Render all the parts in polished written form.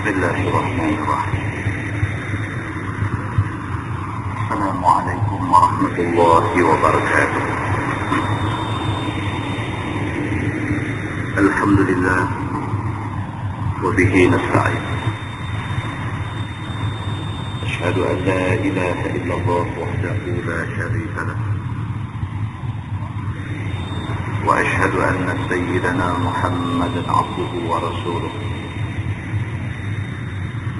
Bismillahirrahmanirrahim. Assalamualaikum warahmatullahi wabarakatuh. Alhamdulillah wa bihi nasta'in. Asyhadu an la ilaha illallah wahdahu la syarika lah. Wa asyhadu anna sayyidana Muhammadan 'abduhu wa rasuluh.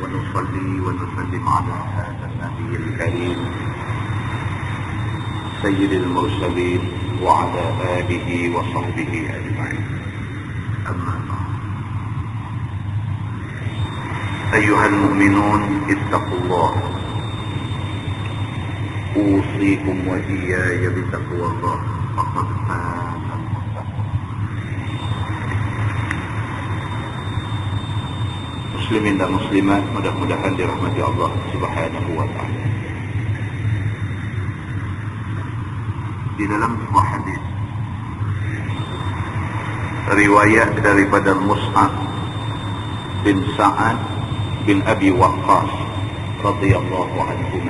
ونصلي ونسلم على هذا النبي الكريم سيد المرسلين وعلى آله وصحبه أجمعين. أما بعد، أيها المؤمنون اتقوا الله. أوصيكم وإياي بتقوى الله فقد فاز المتقون. Muslimin dan muslimat, mudah-mudahan dirahmati Allah Subhanahu wa ta'ala. Di dalam sebuah hadis riwayat daripada Mus'ab bin Sa'ad bin Abi Waqqas radhiyallahu anhu,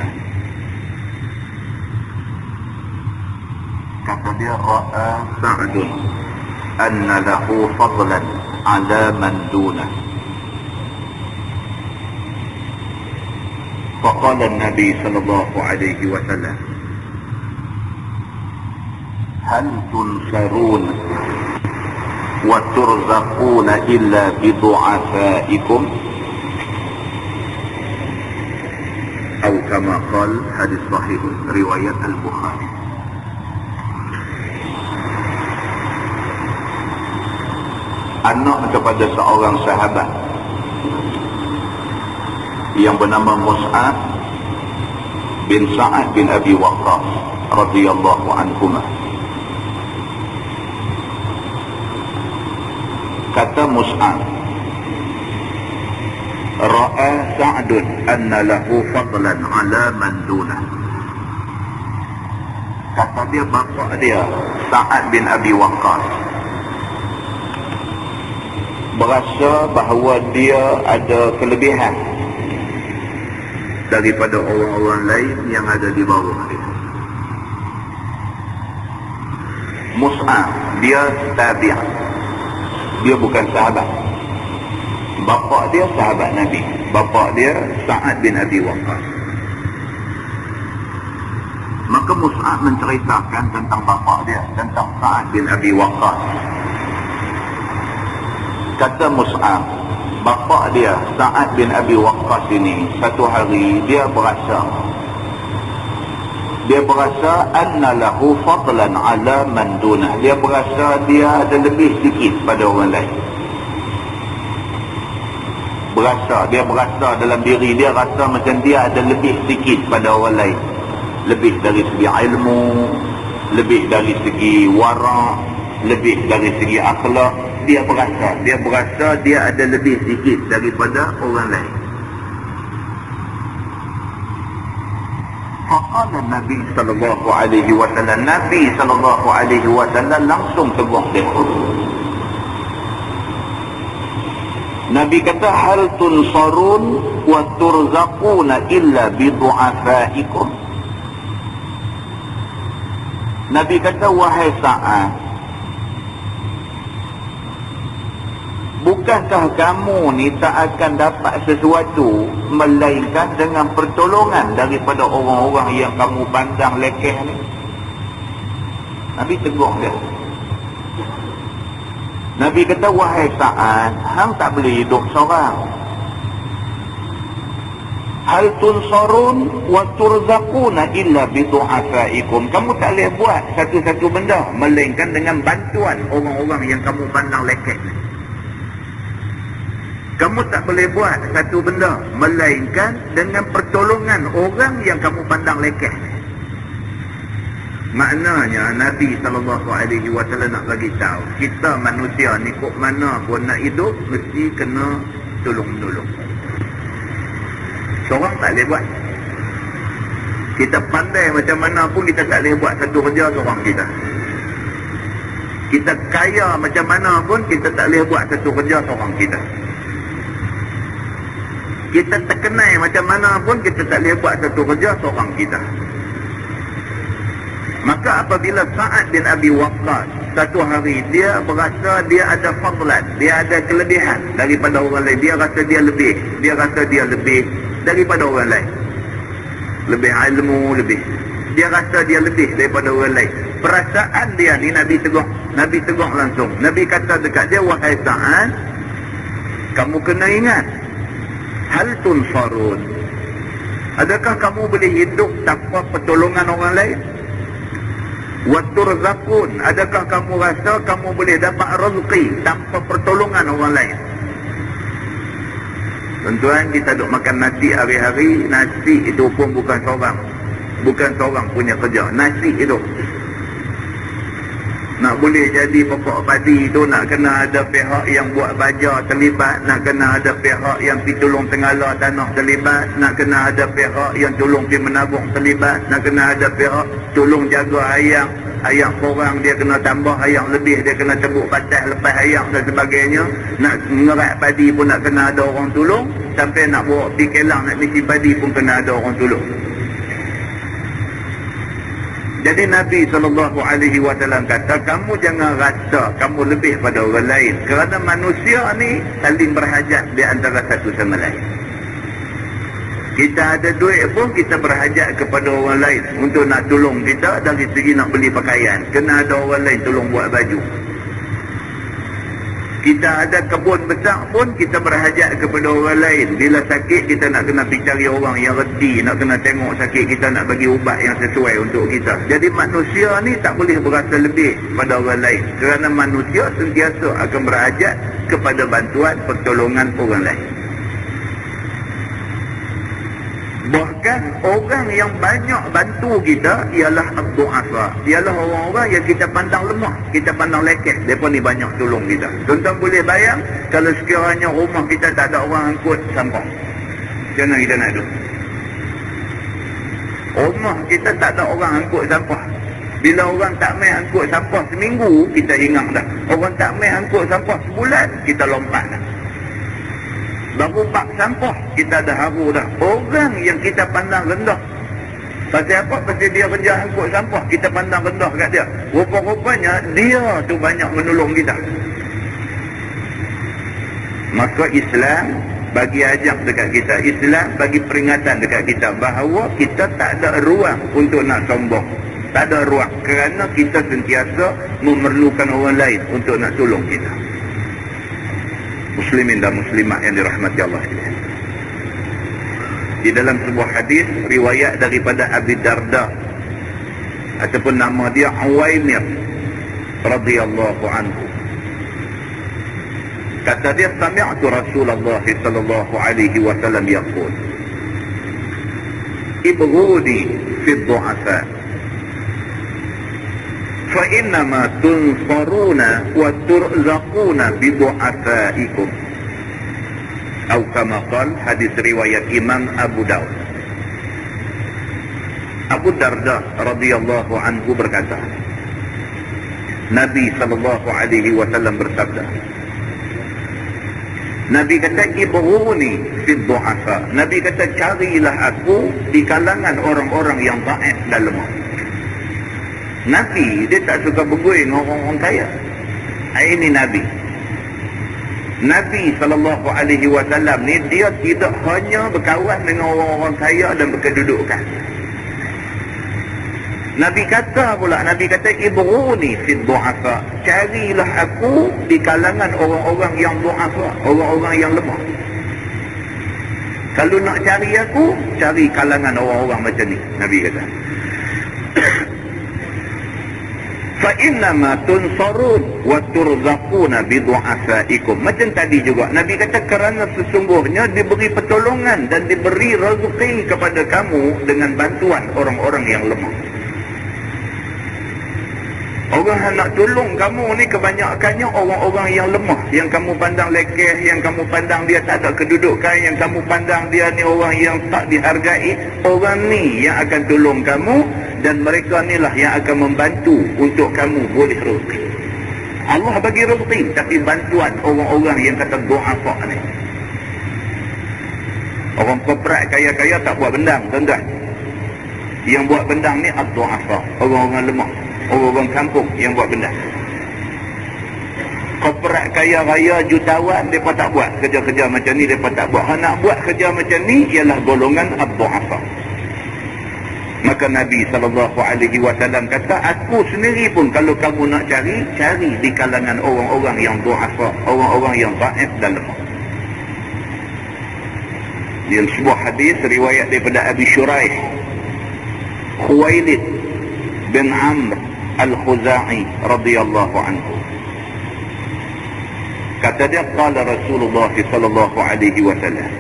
kata dia, ra'a Sa'dun anna lahu fadlan ala man dunah. فقال النبي صلى الله عليه وسلم هل تنصرون وترزقون إلا بضعفائكم أو كما قال. hadis sahih riwayat Al-Bukhari. Anak kepada seorang sahabat yang bernama Mus'ab bin Sa'ad bin Abi Waqqas radhiyallahu anhuma, kata Mus'ab, ra'a Sa'dun anna lahu fadlan ala man dunah. Kata dia, bapa dia Sa'ad bin Abi Waqqas berasa bahawa dia ada kelebihan daripada orang-orang lain yang ada di bawah dia. Mus'ab dia tabi', dia bukan sahabat. Bapa dia sahabat Nabi, bapa dia Sa'ad bin Abi Waqqas. Maka Mus'ab menceritakan tentang bapa dia, tentang Sa'ad bin Abi Waqqas. Kata Mus'ab, bapa dia Sa'ad bin Abi Waqqas ini satu hari dia berasa anna lahu fadlan ala man dunah. Dia berasa dia ada lebih sikit pada orang lain. Dia berasa dalam diri dia, rasa macam dia ada lebih sikit pada orang lain, lebih dari segi ilmu, lebih dari segi wara', lebih dari segi akhlak. Dia berasa dia ada lebih sikit daripada orang lain. Faqala Nabi sallallahu alaihi wasallam, Nabi sallallahu alaihi wasallam langsung tegur dia. Nabi kata, hal tunsarun wa turzaquna illa bi du'afaikum. Nabi kata, wahai Sa'ad, bukankah kamu ni tak akan dapat sesuatu melainkan dengan pertolongan daripada orang-orang yang kamu pandang lekeh ni? Nabi tegur dia. Nabi kata, wahai Sa'ad, hang tak boleh hidup seorang. Hal tunsarun wa turzaquna illa bi du'afaikum. Kamu tak boleh buat satu-satu benda melainkan dengan bantuan orang-orang yang kamu pandang lekeh ni. Kamu tak boleh buat satu benda melainkan dengan pertolongan orang yang kamu pandang lekeh. Maknanya Nabi SAW nak bagi tahu kita manusia ni kok mana pun nak hidup mesti kena tolong-menolong. Seorang tak boleh buat. Kita pandai macam mana pun kita tak boleh buat satu kerja seorang kita. Kita kaya macam mana pun kita tak boleh buat satu kerja seorang kita. Kita terkenal macam mana pun, kita tak boleh buat satu kerja seorang kita. Maka apabila Sa'ad bin Abi Waqqas satu hari dia berasa dia ada fadlan, dia ada kelebihan daripada orang lain, dia rasa dia lebih daripada orang lain, lebih ilmu, dia rasa dia lebih daripada orang lain. Perasaan dia ni Nabi tegur langsung. Nabi kata dekat dia, wahai Sa'ad, kamu kena ingat, hal tunsarun, adakah kamu boleh hidup tanpa pertolongan orang lain? Waturzakun, adakah kamu rasa kamu boleh dapat rezeki tanpa pertolongan orang lain? Tuan-tuan, kita duk makan nasi hari-hari. Nasi itu pun bukan seorang punya kerja. Nasi itu nak boleh jadi pokok padi itu, nak kena ada pihak yang buat baja terlibat, nak kena ada pihak yang pergi tolong tengala tanah terlibat, nak kena ada pihak yang tolong pergi menabung terlibat, nak kena ada pihak tolong jaga ayam korang, dia kena tambah ayam lebih, dia kena tebuk patah lepas ayam dan sebagainya. Nak mengerat padi pun nak kena ada orang tolong, sampai nak bawa pergi kelang nak misi padi pun kena ada orang tolong. Jadi Nabi SAW kata, kamu jangan rasa kamu lebih pada orang lain, kerana manusia ni saling berhajat di antara satu sama lain. Kita ada duit pun kita berhajat kepada orang lain untuk nak tolong kita dari segi nak beli pakaian, kena ada orang lain tolong buat baju. Kita ada kebun besar pun kita berhajat kepada orang lain. Bila sakit kita nak kena pergi cari orang yang reti, nak kena tengok sakit kita, nak bagi ubat yang sesuai untuk kita. Jadi manusia ni tak boleh berasa lebih pada orang lain, kerana manusia sentiasa akan berhajat kepada bantuan pertolongan orang lain. Bahkan orang yang banyak bantu kita ialah ad-du'afa, ialah orang-orang yang kita pandang lemah, kita pandang lekeh. Mereka ni banyak tolong kita. Tuan-tuan boleh bayang kalau sekiranya rumah kita tak ada orang angkut sampah, macam mana kita nak duduk? Rumah kita tak ada orang angkut sampah. Bila orang tak main angkut sampah seminggu, kita ingat dah. Orang tak main angkut sampah sebulan, kita lompat dah. Baru bak sampah kita dah haru dah. Orang yang kita pandang rendah, pasal apa? Pasal dia kerja angkut sampah, kita pandang rendah kat dia. Rupa-rupanya dia tu banyak menolong kita. Maka Islam bagi ajak dekat kita, Islam bagi peringatan dekat kita bahawa kita tak ada ruang untuk nak sombong. Tak ada ruang, kerana kita sentiasa memerlukan orang lain untuk nak tolong kita. Muslimin dan muslimat yang dirahmati Allah sekalian. Di dalam sebuah hadis riwayat daripada Abi Darda, ataupun nama dia Uwaimir radhiyallahu anhu, kata dia, sami'tu Rasulullah sallallahu alaihi wasallam yaqul, ibghudi fi ad-du'afa fa innama tunsaruna wa turzaquna bi du'afaikum. Atau kama qala, hadis riwayat Imam Abu Daud. Abu Darda radhiyallahu anhu berkata, Nabi sallallahu alaihi wasallam bersabda, Nabi kata, ibghuni fi du'afa. Nabi kata, carilah aku di kalangan orang-orang yang dhaif dan lemah. Nabi dia tak suka bergui dengan orang-orang kaya. Ini Nabi SAW ni dia tidak hanya berkawan dengan orang-orang kaya dan berkedudukan. Nabi kata ibghuni fi du'afa, carilah aku di kalangan orang-orang yang du'afa, orang-orang yang lemah. Kalau nak cari aku, cari kalangan orang-orang macam ni, Nabi kata. Fa innama tunsarun wa turzaquna bi du'afaikum. Macam tadi juga Nabi kata, kerana sesungguhnya diberi pertolongan dan diberi rezeki kepada kamu dengan bantuan orang-orang yang lemah. Orang yang nak tolong kamu ni kebanyakannya orang-orang yang lemah, yang kamu pandang lekeh, yang kamu pandang dia tak ada kedudukan, yang kamu pandang dia ni orang yang tak dihargai. Orang ni yang akan tolong kamu, dan mereka inilah yang akan membantu untuk kamu boleh rezeki. Allah bagi rezeki, tapi bantuan orang-orang yang kata du'afa ni. Orang koprak kaya-kaya tak buat bendang, tuan-tuan. Yang buat bendang ni ad-du'afa, orang-orang lemah, orang-orang kampung yang buat bendang. Koprak kaya raya jutawan, mereka tak buat kerja-kerja macam ni, mereka tak buat. Nak buat kerja macam ni ialah golongan ad-du'afa. Maka Nabi SAW kata, aku sendiri pun kalau kamu nak cari, cari di kalangan orang-orang yang du'afa, orang-orang yang dhaif dan lemah. Dalam sebuah hadis riwayat daripada Abi Shuraih, Khuwailid bin Amr Al-Khuza'i radhiyallahu anhu, kata dia, qala Rasulullah sallallahu alaihi wasallam,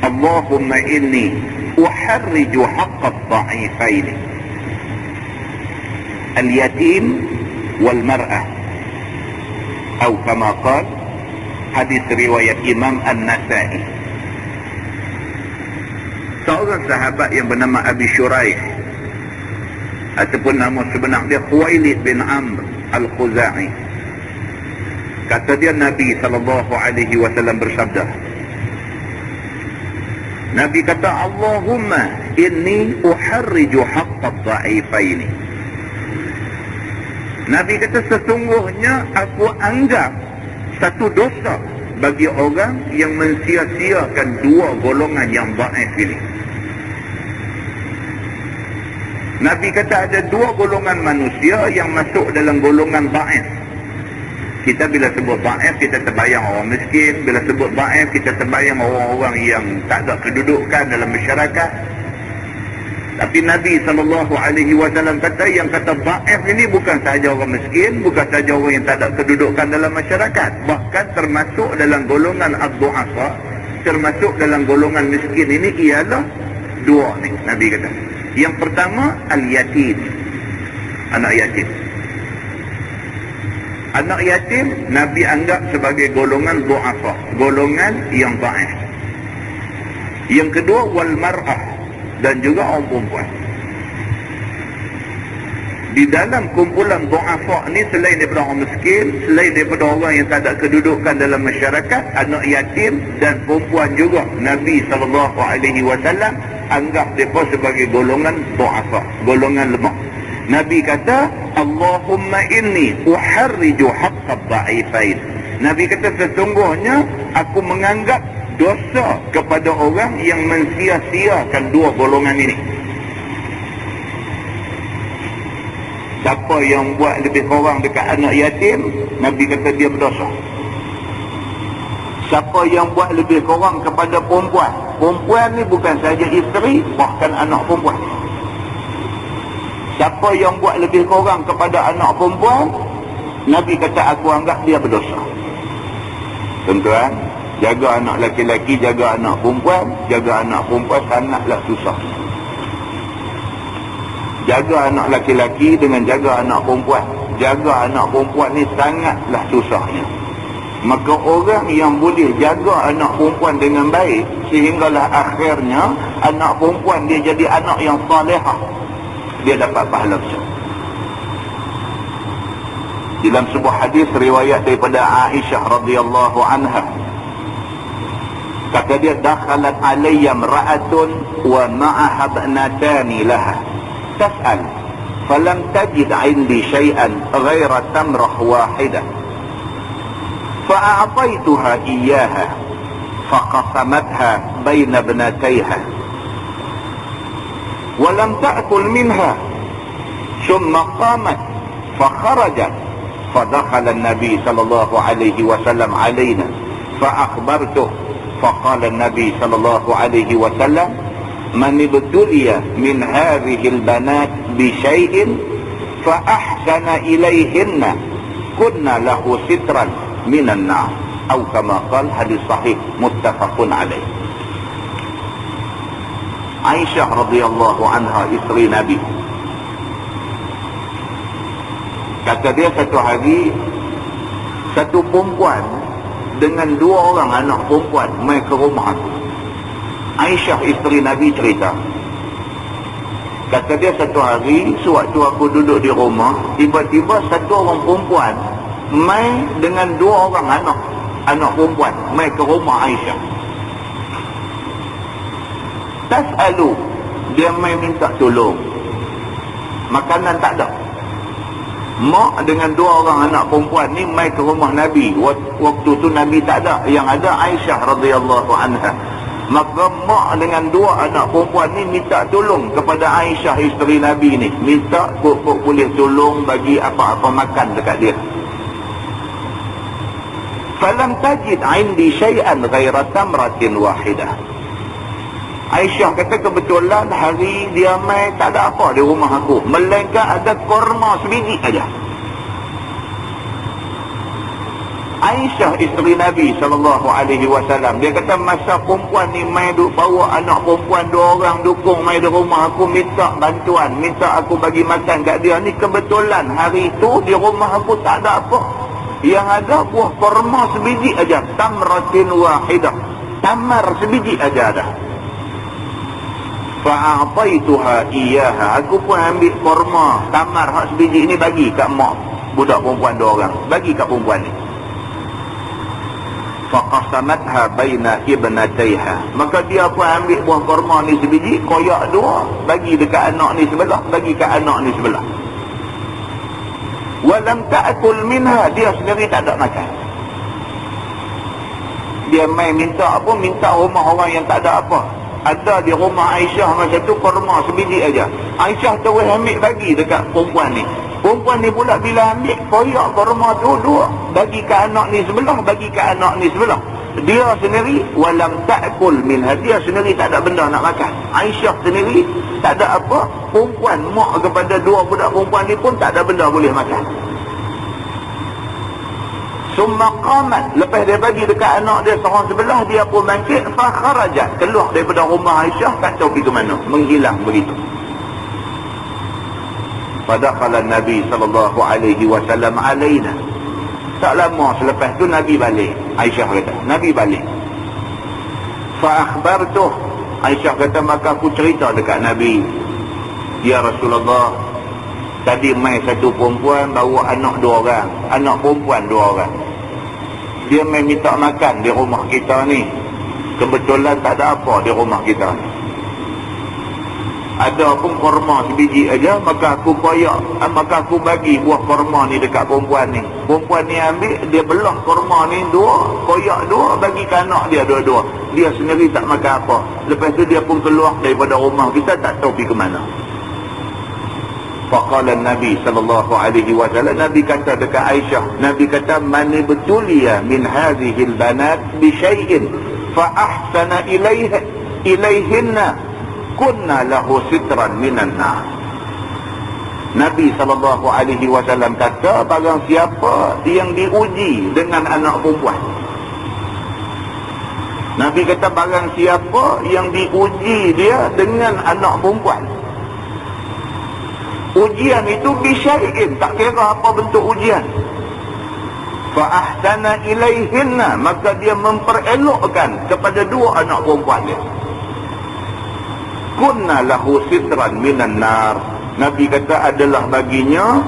Allahumma inni uharriju haqqa ad-dha'ifaini al-yatim wal mar'ah, atau kama qala, hadis riwayat Imam An-Nasa'i. Seorang sahabat yang bernama Abi Shuraih, ataupun nama sebenar dia Khuwailid bin Amr Al-Khuza'i, kata dia, Nabi SAW bersabda, Nabi kata, Allahumma inni uharriju haqqa ad-dha'ifaini. Nabi kata, sesungguhnya aku anggap satu dosa bagi orang yang mensia-siakan dua golongan yang dhaif ini. Nabi kata ada dua golongan manusia yang masuk dalam golongan dhaif. Kita bila sebut dhaif, kita terbayang orang miskin. Bila sebut dhaif, kita terbayang orang-orang yang tak ada kedudukan dalam masyarakat. Tapi Nabi SAW kata, yang kata dhaif ini bukan sahaja orang miskin, bukan sahaja orang yang tak ada kedudukan dalam masyarakat. Bahkan termasuk dalam golongan ad-du'afa, termasuk dalam golongan miskin ini ialah dua ni, Nabi kata. Yang pertama, al-yatim, anak yatim. Anak yatim Nabi anggap sebagai golongan du'afa, golongan yang dhaif. Yang kedua, wal mar'ah, dan juga orang perempuan. Di dalam kumpulan du'afa ni, selain daripada orang miskin, selain daripada orang yang tak ada kedudukan dalam masyarakat, anak yatim dan perempuan juga Nabi SAW anggap mereka sebagai golongan du'afa, golongan lemah. Nabi kata, Allahumma inni uharriju haqqa ad-dha'ifain. Nabi kata, sesungguhnya aku menganggap dosa kepada orang yang mensia-siakan dua golongan ini. Siapa yang buat lebih kurang dekat anak yatim, Nabi kata dia berdosa. Siapa yang buat lebih kurang kepada perempuan, perempuan ni bukan saja isteri, bahkan anak perempuan. Siapa yang buat lebih kurang kepada anak perempuan, Nabi kata aku anggap dia berdosa. Tuan-tuan, jaga anak laki-laki, jaga anak perempuan. Jaga anak perempuan sangatlah susah. Jaga anak laki-laki dengan jaga anak perempuan. Jaga anak perempuan ni sangatlah susahnya. Maka orang yang boleh jaga anak perempuan dengan baik, sehinggalah akhirnya anak perempuan dia jadi anak yang salihah, dia dapat pahala besar. Dalam sebuah hadis riwayat daripada Aisyah radhiyallahu anha, kata dia, dakhalat alayya imra'atun wa ma'aha ibnatani laha tas'al falam tajid 'indi shay'an ghaira tamrah wahidah fa'a'taytuha iyyaha faqasamatha baina ibnatayha wa lam ta'kul minha thumma qamat fakharajat fadakhala an-nabi sallallahu alaihi wasallam alaina fa'akhbartuhu faqala an-nabi sallallahu alaihi wasallam man ibtuliya min hadhihi al-banat bi shay'in fa ahsana ilayhinna kunna lahu sitran minan nar, atau kama qala, hadis sahih muttafaqun alaih. Aisyah radhiyallahu anha, isteri Nabi, kata dia, satu hari satu perempuan dengan dua orang anak perempuan mai ke rumah aku. Aisyah isteri Nabi cerita, kata dia, satu hari sewaktu aku duduk di rumah, tiba-tiba satu orang perempuan mai dengan dua orang anak perempuan mai ke rumah Aisyah. tas'alu, dia mai minta tolong. Makanan tak ada. Mak dengan 2 orang anak perempuan ni mai ke rumah Nabi. Waktu tu Nabi tak ada, yang ada Aisyah radhiyallahu anha. Maka mak dengan 2 anak perempuan ni minta tolong kepada Aisyah isteri Nabi ni, minta kok boleh tolong bagi apa-apa makan dekat dia. Falam tajid 'indi syai'an ghaira tamratin wahidah. Aisyah kata kebetulan hari dia mai tak ada apa di rumah aku, melainkan ada korma sebiji aja. Aisyah isteri Nabi SAW, dia kata masa perempuan ni mai duk bawa anak perempuan 2 orang dukung mai di rumah aku, minta bantuan, minta aku bagi makan kat dia ni, kebetulan hari tu di rumah aku tak ada apa, yang ada buah korma sebiji aja, tamratin wahidah, tamar sebiji aja ada. Fa'ataituha iyaha, aku pun ambil korma tamar hak sebiji ni bagi kat mak budak perempuan 2 orang, bagi kat perempuan ni. Faqasamatha baina ibnataiha, maka dia pun ambil buah korma ni sebiji, koyak 2, bagi dekat anak ni sebelah, bagi kat anak ni sebelah. Walam ta'kul minha, dia sendiri tak ada makan. Dia main minta apa? Minta rumah orang yang tak ada apa. Ada di rumah Aisyah masa tu korma sebiji aja. Aisyah terus ambil bagi dekat perempuan ni. Perempuan ni pula bila ambil koyak korma tu 2, bagi ke anak ni sebelah, bagi ke anak ni sebelah. Dia sendiri walam ta'kul minha, dia sendiri tak ada benda nak makan. Aisyah sendiri tak ada apa, perempuan mak kepada 2 budak perempuan ni pun tak ada benda boleh makan. Summa qamat, lepas dia bagi dekat anak dia seorang sebelah, dia pun bangkit, fa kharajat, keluar daripada rumah Aisyah, tak tahu pergi ke mana, menghilang begitu. Fadakhala Nabi SAW alaina. Tak lama selepas tu Nabi balik. Aisyah kata, Nabi balik. Fa akhbartuh, Aisyah kata, maka aku cerita dekat Nabi, ya Rasulullah, tadi mai satu perempuan bawa anak 2 orang, anak perempuan 2 orang. Dia mai minta makan di rumah kita ni. Kebetulan tak ada apa di rumah kita ni. Ada pun korma sebiji aja, maka aku koyak, maka aku bagi buah korma ni dekat perempuan ni. Perempuan ni ambil, dia belah korma ni 2, koyak 2, bagi ke anak dia 2-2. Dia sendiri tak makan apa. Lepas tu dia pun keluar daripada rumah kita, tak tahu pergi ke mana. Faqala Nabi SAW, Nabi kata dekat Aisyah, Nabi kata, man ibtuliya min hadhihi albanat bi syai'in fa ahsana ilaihinna kunna lahu sitran minan nar. Nabi SAW kata, barang siapa yang diuji dengan anak perempuan, Nabi kata, barang siapa yang diuji dia dengan anak perempuan, ujian itu bisyai'in, tak kira apa bentuk ujian, fa ahsana ilaihinna, maka dia memperelokkan kepada 2 anak perempuan dia, kunna lahu sitran minan nar, Nabi kata adalah baginya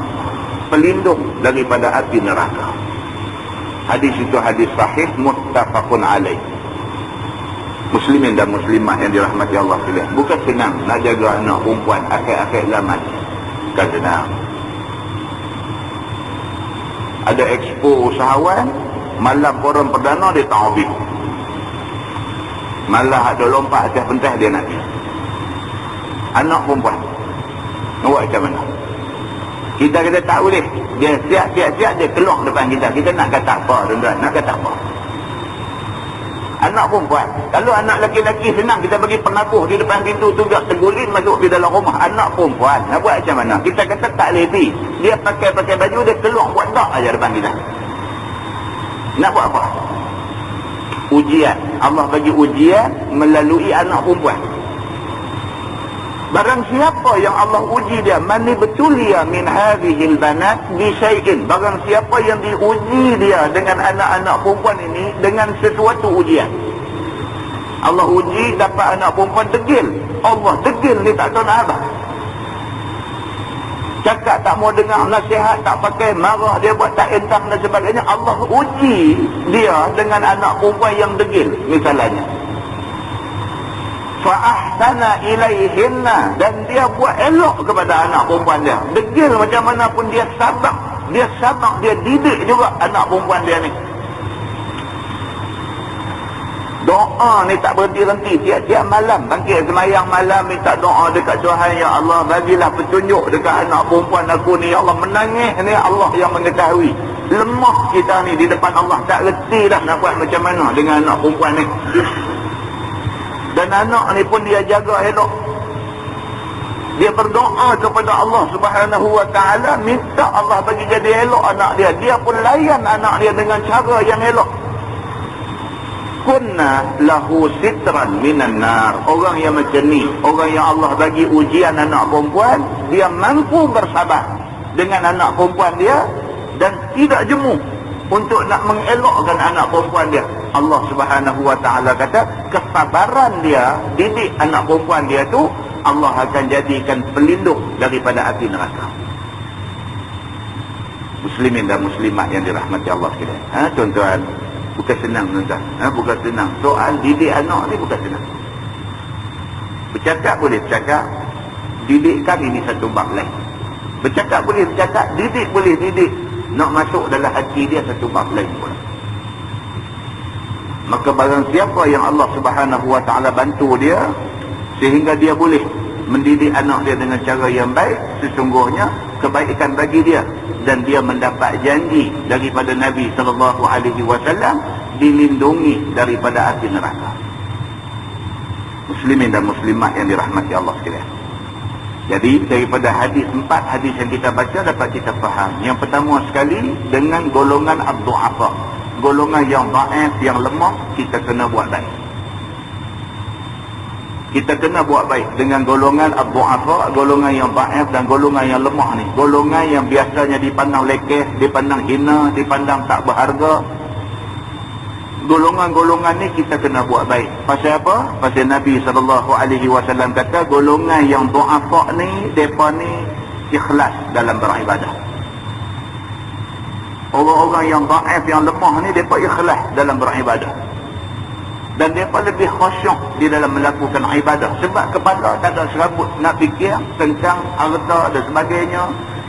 pelindung daripada api neraka. Hadis itu hadis sahih muttafaqun alaih. Muslimin dan muslimah yang dirahmati Allah sekalian, bukan senang nak jaga anak perempuan akhir-akhir zaman. Bukan senang. Ada expo usahawan, malam koran perdana dia tak habis, malah ada lompat atas pentas dia nak. Anak perempuan nak buat macam mana? Kita kata tak boleh, dia siap-siap dia keluar depan kita. Kita nak kata apa tuan-tuan? Nak kata apa? Anak perempuan. Kalau anak lelaki-lelaki senang, kita bagi pengakuh di depan pintu tu, biar tergulin masuk di dalam rumah. Anak perempuan nak buat macam mana? Kita kata tak leti, dia pakai baju, dia keluar buat tak aja depan kita. Nak buat apa? Ujian. Allah bagi ujian melalui anak perempuan. Barang siapa yang Allah uji dia, mani betulia min hadhil banat bi syai'in, barang siapa yang diuji dia dengan anak-anak perempuan ini dengan sesuatu ujian. Allah uji dapat anak perempuan degil. Allah degil, dia tak tahu nak apa. Cakap tak mau dengar nasihat, tak pakai, marah, dia buat tak entah dan sebagainya. Allah uji dia dengan anak perempuan yang degil misalnya. Fa'ahsana ilaihinna, dan dia buat elok kepada anak perempuan dia. Degil macam mana pun dia sabak, dia didik juga anak perempuan dia ni. Doa ni tak berhenti-henti, tiap-tiap malam bangkit semayang malam minta doa dekat Tuhan, ya Allah bagilah petunjuk dekat anak perempuan aku ni, ya Allah. Menangis ni Allah yang mengetahui. Lemah kita ni di depan Allah, tak reti dah nak buat macam mana dengan anak perempuan ni. Dan anak ni pun dia jaga elok. Dia berdoa kepada Allah Subhanahu wa ta'ala, minta Allah bagi jadi elok anak dia. Dia pun layan anak dia dengan cara yang elok. Kunna lahu sitran minan nar. Orang yang macam ni, orang yang Allah bagi ujian anak perempuan, dia mampu bersabar dengan anak perempuan dia dan tidak jemu untuk nak mengelokkan anak perempuan dia. Allah Subhanahu wa ta'ala kata, kesabaran dia didik anak perempuan dia tu, Allah akan jadikan pelindung daripada api neraka. Muslimin dan muslimat yang dirahmati Allah sekalian. Tuan-tuan, bukan senang tuan-tuan. Bukan senang. Soal didik anak ni bukan senang. Bercakap boleh bercakap, didikkan ini satu bab lain. Bercakap boleh bercakap, didik boleh didik. Nak masuk dalam hati dia satu bab lain pula. Maka barang siapa yang Allah Subhanahu wa ta'ala bantu dia sehingga dia boleh mendidik anak dia dengan cara yang baik, sesungguhnya kebaikan bagi dia, dan dia mendapat janji daripada Nabi SAW dilindungi daripada api neraka. Muslimin dan muslimat yang dirahmati Allah sekalian. Jadi daripada empat hadis yang kita baca dapat kita faham. Yang pertama sekali, dengan golongan ad-du'afa, golongan yang dhaif, yang lemah, kita kena buat baik. Kita kena buat baik dengan golongan ad-du'afa, golongan yang dhaif dan golongan yang lemah ni. Golongan yang biasanya dipandang lekeh, dipandang hina, dipandang tak berharga. Golongan-golongan ni kita kena buat baik. Pasal apa? Pasal Nabi SAW kata, golongan yang du'afa ni, mereka ni ikhlas dalam beribadah. Orang-orang yang dhaif, yang lemah ni, mereka ikhlas dalam beribadah. Dan mereka lebih khusyuk di dalam melakukan ibadah. Sebab kepala tak ada serabut nak fikir tentang harta dan sebagainya,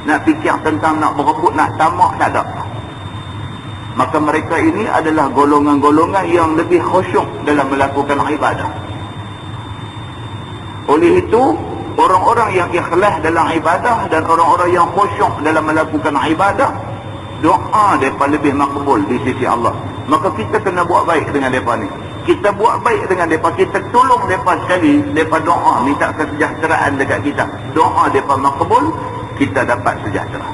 nak fikir tentang nak berebut, nak tamak, tak ada. Maka mereka ini adalah golongan-golongan yang lebih khusyuk dalam melakukan ibadah. Oleh itu, orang-orang yang ikhlas dalam ibadah dan orang-orang yang khusyuk dalam melakukan ibadah, doa mereka lebih makbul di sisi Allah. Maka kita kena buat baik dengan mereka ni. Kita buat baik dengan mereka, kita tolong mereka sekali, mereka doa minta kesejahteraan dekat kita. Doa mereka makbul, kita dapat sejahtera.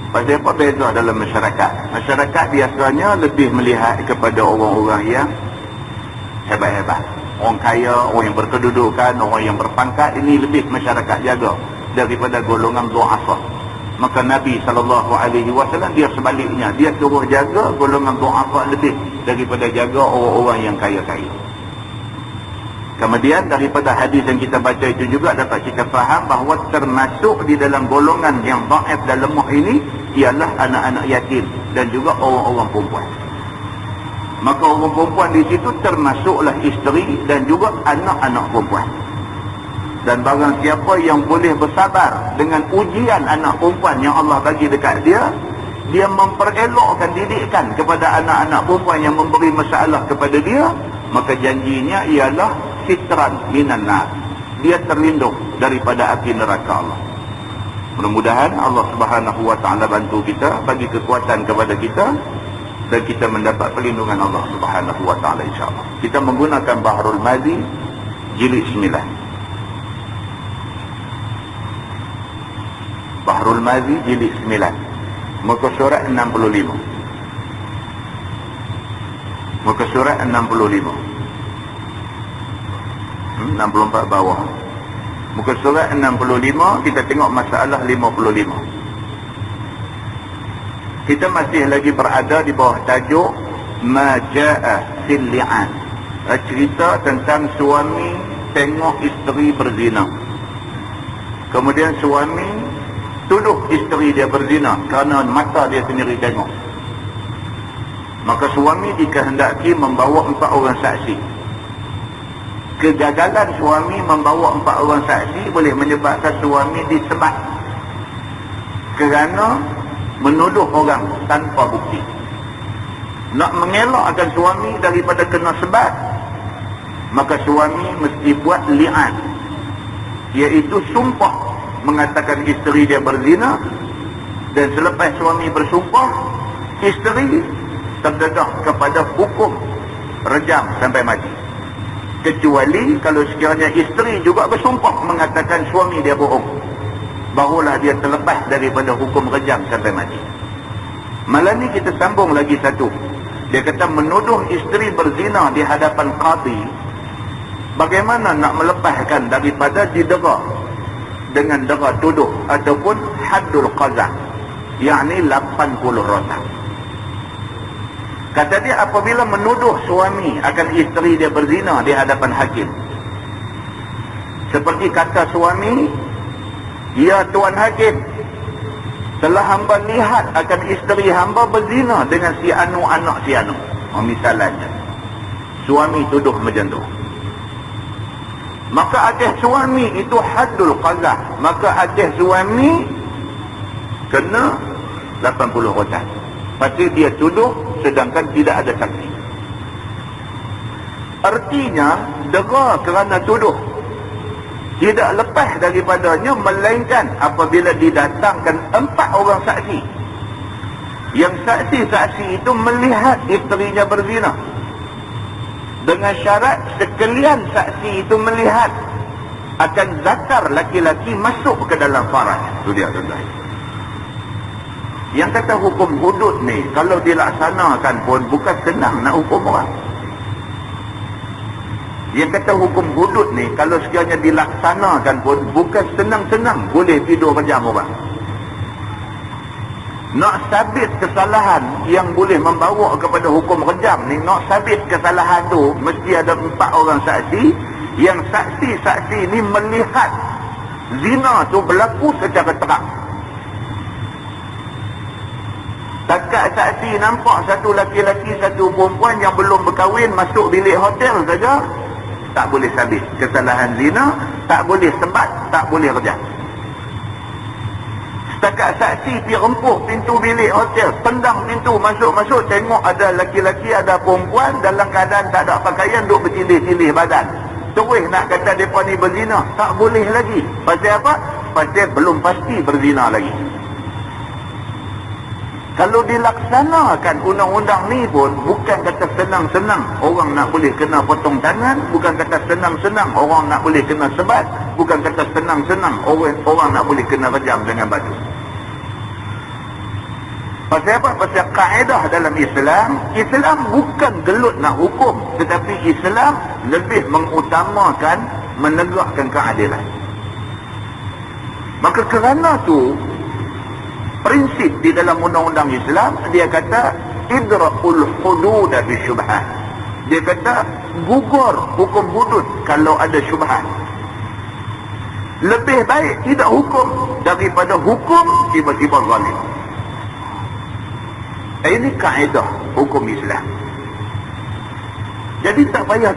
Pasal apa beza dalam masyarakat? Masyarakat biasanya lebih melihat kepada orang-orang yang hebat-hebat. Orang kaya, orang yang berkedudukan, orang yang berpangkat, ini lebih masyarakat jaga daripada golongan du'afa. Maka Nabi SAW dia sebaliknya, dia suruh jaga golongan du'afa lebih daripada jaga orang-orang yang kaya-kaya. Kemudian daripada hadis yang kita baca itu juga dapat kita faham bahawa termasuk di dalam golongan yang dhaif dan lemah ini ialah anak-anak yatim dan juga orang-orang perempuan. Maka orang perempuan di situ termasuklah isteri dan juga anak-anak perempuan. Dan barang siapa yang boleh bersabar dengan ujian anak perempuan yang Allah bagi dekat dia, dia memperelokkan didikan kepada anak-anak perempuan yang memberi masalah kepada dia, maka janjinya ialah sitran minan nar. Dia terlindung daripada api neraka Allah. Mudah-mudahan Allah Subhanahu wa ta'ala bantu kita, bagi kekuatan kepada kita, dan kita mendapat perlindungan Allah Subhanahu wa ta'ala insya-Allah. Kita menggunakan Bahrul Mazi jilid 9. Bahrul Mazi jilid 9, muka surat 65. Muka surat 65. 64 bawah. Muka surat 65, kita tengok masalah 55. Kita masih lagi berada di bawah tajuk Ma ja'a fil li'an. Cerita tentang suami tengok isteri berzina. Kemudian suami tuduh isteri dia berzina kerana mata dia sendiri tengok. maka suami dikehendaki membawa 4 orang saksi. Kegagalan suami membawa 4 orang saksi boleh menyebabkan suami disebat kerana menuduh orang tanpa bukti. Nak mengelakkan suami daripada kena sebat, maka suami mesti buat li'an, iaitu sumpah mengatakan isteri dia berzina, dan selepas suami bersumpah, isteri terdedah kepada hukum rejam sampai mati. Kecuali kalau sekiranya isteri juga bersumpah mengatakan suami dia bohong, barulah dia terlepas daripada hukum rejam sampai mati. Malam ni kita sambung lagi satu. Dia kata menuduh isteri berzina di hadapan qadi, bagaimana nak melepaskan daripada didera dengan dera tuduh ataupun haddul qazah, yakni 80 rotan. Kata dia, apabila menuduh suami akan isteri dia berzina di hadapan hakim, seperti kata suami, ya Tuan Hakim, telah hamba lihat akan isteri hamba berzina dengan si Anu, anak si Anu. Misalnya suami tuduh macam tu, maka atas suami itu haddul qazah, maka atas suami kena 80 rotan. Pasti dia tuduh sedangkan tidak ada saksi. Artinya dera kerana tuduh tidak lepas daripadanya, melainkan apabila didatangkan 4 orang saksi, yang saksi-saksi itu melihat isterinya berzina, dengan syarat sekalian saksi itu melihat akan zakar laki-laki masuk ke dalam faraj. Itu dia tuan-tuan. Yang kata hukum hudud ni, kalau dilaksanakan pun bukan senang nak hukum orang. Yang kata hukum hudud ni, kalau sekiranya dilaksanakan pun bukan senang-senang boleh tidur rejam orang. Nak sabit kesalahan yang boleh membawa kepada hukum rejam ni, nak sabit kesalahan tu mesti ada 4 orang saksi, yang saksi-saksi ni melihat zina tu berlaku secara terang. Takat saksi nampak satu laki-laki, satu perempuan yang belum berkahwin masuk bilik hotel saja, tak boleh sabit kesalahan zina, tak boleh sebat, tak boleh rejam. Setakat saksi pergi rempuh pintu bilik hotel, tendang pintu, masuk-masuk, tengok ada laki-laki, ada perempuan dalam keadaan tak ada pakaian, duk bertindih-tindih badan, terus nak kata mereka ni berzina, tak boleh lagi. Pasal apa? Pasal belum pasti berzina lagi. Kalau dilaksanakan undang-undang ni pun bukan kata senang-senang orang nak boleh kena potong tangan, bukan kata senang-senang orang nak boleh kena sebat, bukan kata senang-senang orang nak boleh kena rejam dengan batu. Pasal apa? Pasal kaedah dalam Islam, Islam bukan gelut nak hukum, tetapi Islam lebih mengutamakan menegakkan keadilan. Maka kerana tu, prinsip di dalam undang-undang Islam, dia kata idra'ul hudud bisyubhat. Dia kata gugur hukum hudud kalau ada syubhat. Lebih baik tidak hukum daripada hukum tiba-tiba zalim. Ini kaedah hukum Islam. Jadi tak payah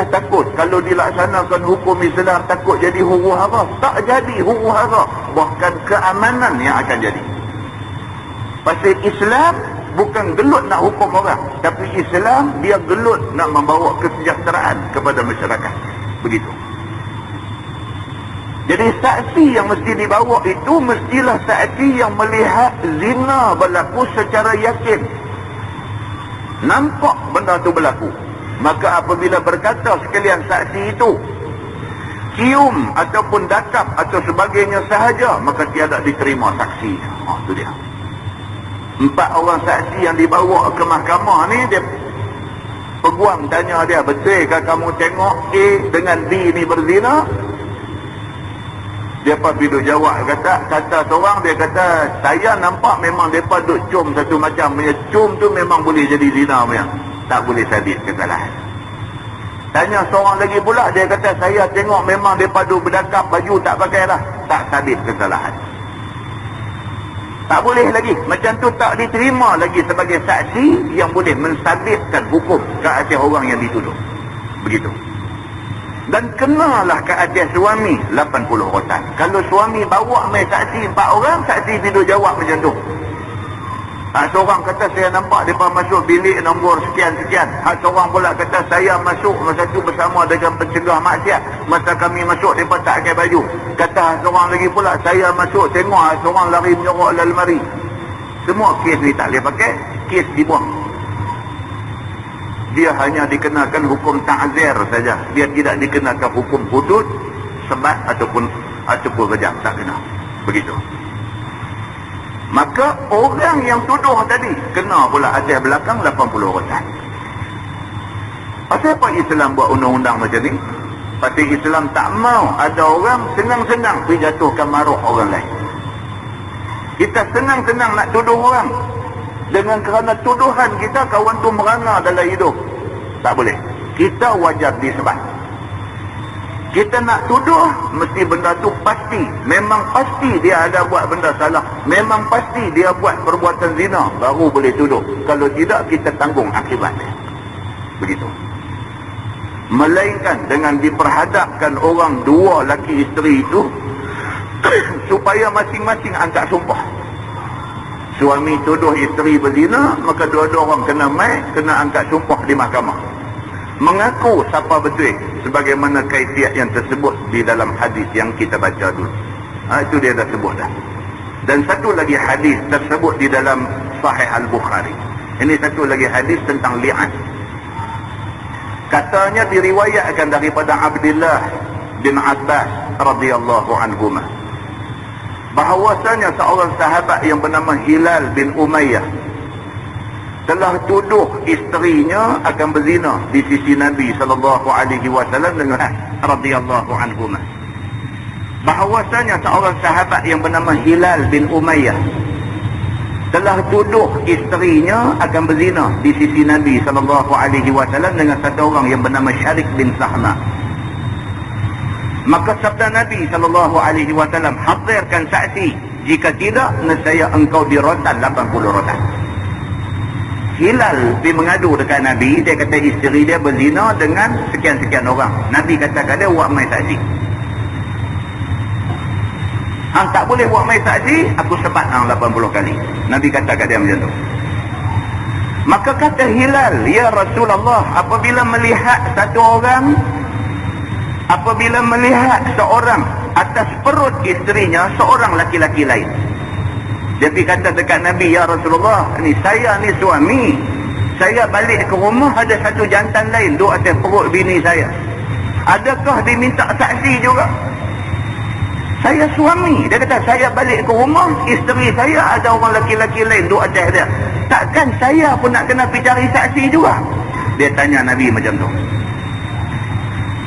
takut kalau dilaksanakan hukum Islam takut jadi huru-hara. Tak jadi huru-hara, bahkan keamanan yang akan jadi. Pasal Islam bukan gelut nak hukum orang, tapi Islam dia gelut nak membawa kesejahteraan kepada masyarakat. Begitu. Jadi saksi yang mesti dibawa itu mestilah saksi yang melihat zina berlaku secara yakin, nampak benda tu berlaku. Maka apabila berkata sekalian saksi itu cium ataupun dakap atau sebagainya sahaja, maka tiada diterima saksi. Itu dia. 4 orang saksi yang dibawa ke mahkamah ni, dia peguam tanya dia, betulkah kamu tengok A dengan B ni berzina? Dia apa bila jawab, kata seorang, dia kata saya nampak memang mereka duk cium satu macam, cium tu memang boleh jadi zina punya, tak boleh sabit kesalahan. Tanya seorang lagi pula, dia kata saya tengok memang mereka duk berdakap, baju tak pakai dah, tak sabit kesalahan. Tak boleh lagi. Macam tu tak diterima lagi sebagai saksi yang boleh mensabitkan hukum ke atas orang yang dituduh. Begitu. Dan kenalah ke atas suami 80 rotan. Kalau suami bawa mai saksi 4 orang, saksi tidur jawab macam tu. Seorang kata saya nampak mereka masuk bilik nombor sekian-sekian. Seorang pula kata saya masuk masa tu bersama dengan pencegah maksiat. Masa kami masuk mereka tak pakai baju. Kata seorang lagi pula saya masuk tengok seorang lari menyorok dalam almari. Semua kes ni tak boleh pakai. Kes dibuang. Dia hanya dikenakan hukum ta'zir saja. Dia tidak dikenakan hukum hudud, sebat ataupun rejam. Tak kena. Begitu. Maka orang yang tuduh tadi kena pula atas belakang 80 rotan. Pasal apa Islam buat undang-undang macam ni? Pasal Islam tak mau ada orang senang-senang pergi jatuhkan maruh orang lain. Kita senang-senang nak tuduh orang. Dengan kerana tuduhan kita kawan tu merana dalam hidup. Tak boleh. Kita wajar disebat. Kita nak tuduh, mesti benda tu pasti. Memang pasti dia ada buat benda salah. Memang pasti dia buat perbuatan zina. Baru boleh tuduh. Kalau tidak, kita tanggung akibatnya. Begitu. Melainkan dengan diperhadapkan orang dua laki isteri itu, supaya masing-masing angkat sumpah. Suami tuduh isteri berzina, maka dua-dua orang kena mai, kena angkat sumpah di mahkamah. Mengaku siapa betul sebagaimana kaifiat yang tersebut di dalam hadis yang kita baca dulu. Itu dia dah sebut dah. Dan satu lagi hadis tersebut di dalam Sahih Al-Bukhari. Ini satu lagi hadis tentang li'an. Katanya diriwayatkan daripada Abdullah bin Abbas radhiyallahu anhuma, bahawasanya seorang sahabat yang bernama Hilal bin Umayyah telah tuduh isterinya akan berzina di sisi Nabi sallallahu alaihi wasallam dengan radhiyallahu anhuma. Bahawasanya seorang sahabat yang bernama Hilal bin Umayyah telah tuduh isterinya akan berzina di sisi Nabi sallallahu alaihi wasallam dengan satu orang yang bernama Syarik bin Sahma. Maka sabda Nabi sallallahu alaihi wasallam, hadirkan saksi, jika tidak nescaya engkau dirotan 80 rotan. Hilal pergi mengadu dekat Nabi. Dia kata isteri dia berzina dengan sekian-sekian orang. Nabi katakan dia buat mai saksi. Hang tak boleh buat mai saksi, aku sebat hang 80 kali. Nabi katakan dia macam tu. Maka kata Hilal, ya Rasulullah, apabila melihat seorang atas perut isterinya seorang laki-laki lain, dia pergi kata dekat Nabi, ya Rasulullah, saya ni suami, saya balik ke rumah ada satu jantan lain duduk atas perut bini saya. Adakah diminta saksi juga? Saya suami. Dia kata, saya balik ke rumah, isteri saya ada orang laki-laki lain duduk atas dia. Takkan saya pun nak kena pergi cari saksi juga? Dia tanya Nabi macam tu.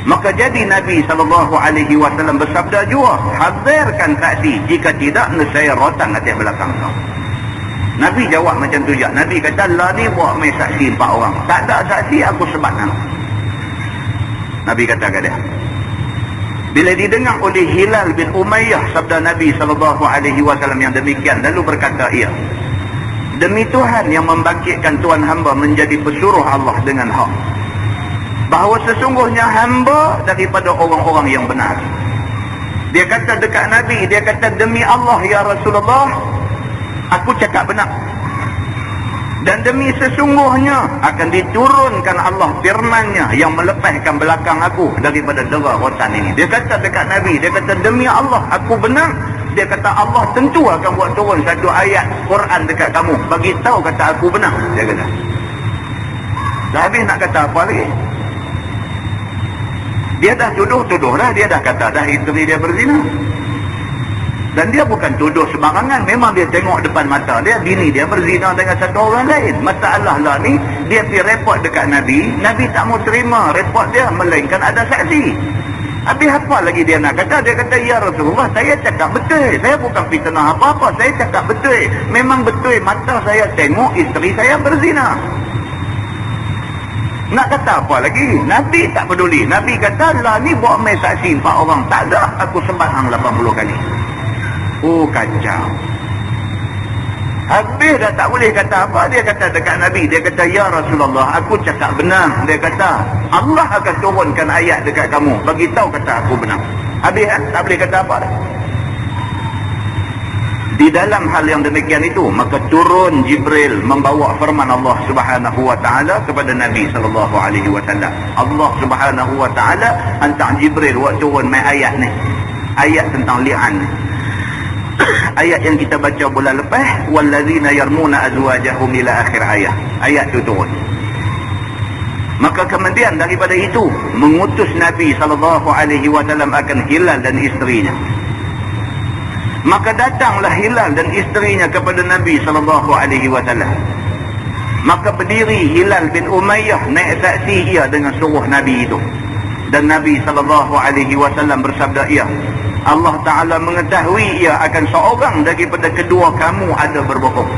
Maka jadi Nabi SAW bersabda juga, hadirkan saksi, jika tidak nescaya rotan atas belakang kau. Nabi jawab macam tu juga. Nabi kata, lah ni buat main saksi 4 orang. Tak ada saksi, aku sebat nama. Nabi kata kat dia. Bila didengar oleh Hilal bin Umayyah sabda Nabi SAW yang demikian, lalu berkata ia, demi Tuhan yang membangkitkan Tuhan hamba menjadi pesuruh Allah dengan hak, bahawa sesungguhnya hamba daripada orang-orang yang benar. Dia kata dekat Nabi, dia kata, demi Allah ya Rasulullah, aku cakap benar. Dan demi sesungguhnya akan diturunkan Allah firman-Nya yang melepaskan belakang aku daripada dera rotan ini. Dia kata dekat Nabi, dia kata demi Allah aku benar. Dia kata Allah tentu akan buat turun satu ayat Quran dekat kamu, bagi tahu kata aku benar. Dia kata. Dah habis nak kata apa lagi? Dia dah tuduh dah, dia dah kata dah isteri dia berzina. Dan dia bukan tuduh sembarangan, memang dia tengok depan mata dia bini dia berzina dengan satu orang lain. Masalah lah ni, dia pergi report dekat Nabi, Nabi tak mau terima report dia, melainkan ada saksi. Habis apa lagi dia nak kata? Dia kata, ya Rasulullah, saya cakap betul, saya bukan fitnah apa-apa, saya cakap betul. Memang betul mata saya tengok isteri saya berzina. Nak kata apa lagi? Nabi tak peduli. Nabi kata, lah ni buat main saksi 4 orang. Tak ada, aku sembahyang 80 kali. Oh, kacau. Habis dah tak boleh kata apa, dia kata dekat Nabi, dia kata, ya Rasulullah, aku cakap benar. Dia kata, Allah akan turunkan ayat dekat kamu, bagi tahu kata aku benar. Habis tak boleh kata apa dah. Di dalam hal yang demikian itu, maka turun Jibril membawa firman Allah Subhanahu wa taala kepada Nabi sallallahu alaihi wasallam. Allah Subhanahu wa taala hantar Jibril buat turun mai ayat ni. Ayat tentang li'an. Ayat yang kita baca bulan lepas, wallazina yarmuna azwajahum ila akhir ayat. Ayat itu turun. Maka kemudian daripada itu mengutus Nabi sallallahu alaihi wasallam akan Hilal dan isterinya. Maka datanglah Hilal dan isterinya kepada Nabi sallallahu alaihi wasallam. Maka berdiri Hilal bin Umayyah naik saksi ia dengan suruh Nabi itu. Dan Nabi sallallahu alaihi wasallam bersabda, ia Allah Ta'ala mengetahui ia akan seorang daripada kedua kamu ada berbohong.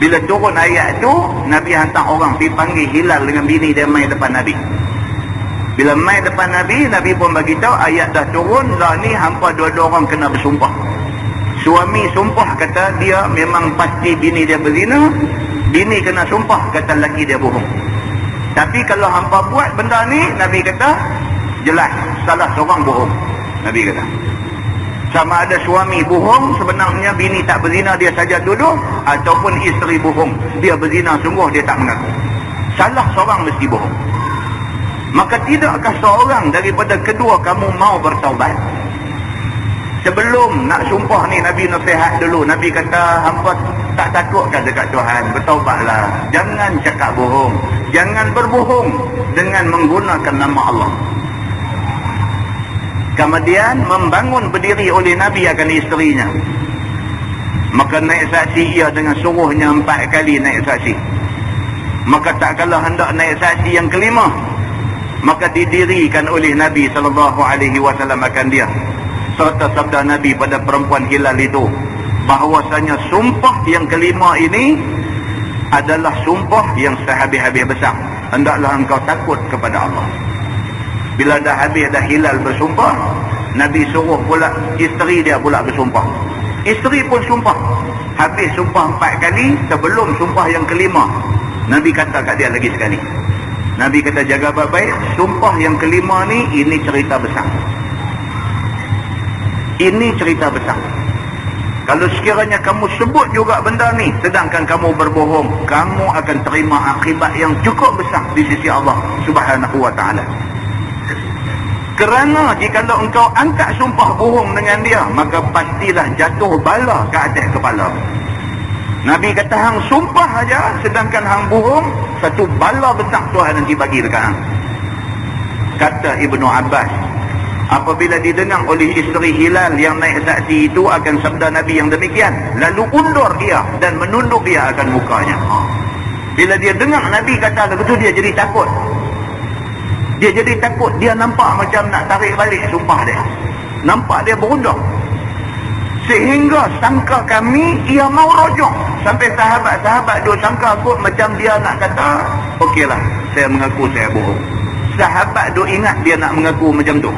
Bila turun ayat tu, Nabi hantar orang pergi panggil Hilal dengan bini dia mai depan Nabi. Bila mai depan Nabi, Nabi pun bagi tahu ayat dah turun, lah ni hampa dua-dua orang kena bersumpah. Suami sumpah kata dia memang pasti bini dia berzina, bini kena sumpah kata lelaki dia bohong. Tapi kalau hampa buat benda ni, Nabi kata jelas salah seorang bohong. Nabi kata sama ada suami bohong sebenarnya bini tak berzina dia saja tuduh, ataupun isteri bohong dia berzina sungguh dia tak mengaku, salah seorang mesti bohong. Maka tidakkah seorang daripada kedua kamu mau bertaubat? Sebelum nak sumpah ni Nabi nasihat dulu. Nabi kata hampa tak takutkan dekat Tuhan, bertaubatlah, jangan cakap bohong, jangan berbohong dengan menggunakan nama Allah. Kemudian membangun berdiri oleh Nabi akan isterinya. Maka naik saksi ia dengan suruhnya 4 kali naik saksi. Maka tak kala hendak naik saksi yang kelima, maka didirikan oleh Nabi SAW akan dia. Serta sabda Nabi pada perempuan Hilal itu, bahwasanya sumpah yang kelima ini adalah sumpah yang sehabis-habis besar. Hendaklah engkau takut kepada Allah. Bila dah habis dah Hilal bersumpah, Nabi suruh pula isteri dia pula bersumpah. Isteri pun sumpah. Habis sumpah 4 kali, sebelum sumpah yang kelima, Nabi kata kat dia lagi sekali. Nabi kata jaga baik-baik, sumpah yang kelima ni, ini cerita besar. Ini cerita besar. Kalau sekiranya kamu sebut juga benda ni, sedangkan kamu berbohong, kamu akan terima akibat yang cukup besar di sisi Allah Subhanahu wa ta'ala. Kerana jikalau engkau angkat sumpah bohong dengan dia, maka pastilah jatuh bala ke atas kepala. Nabi kata hang sumpah aja, sedangkan hang bohong, satu bala besar Tuhan nanti bagi dekat hang. Kata Ibnu Abbas, apabila didengar oleh isteri Hilal yang naik saksi itu akan sabda Nabi yang demikian, lalu undur dia dan menunduk dia akan mukanya. Bila dia dengar Nabi kata begitu, dia jadi takut. Dia jadi takut, dia nampak macam nak tarik balik sumpah dia. Nampak dia berundang. Sehingga sangka kami, ia mau rojok. Sampai sahabat-sahabat dia sangka kot macam dia nak kata, okeylah, saya mengaku saya bohong. Sahabat dia ingat dia nak mengaku macam tu.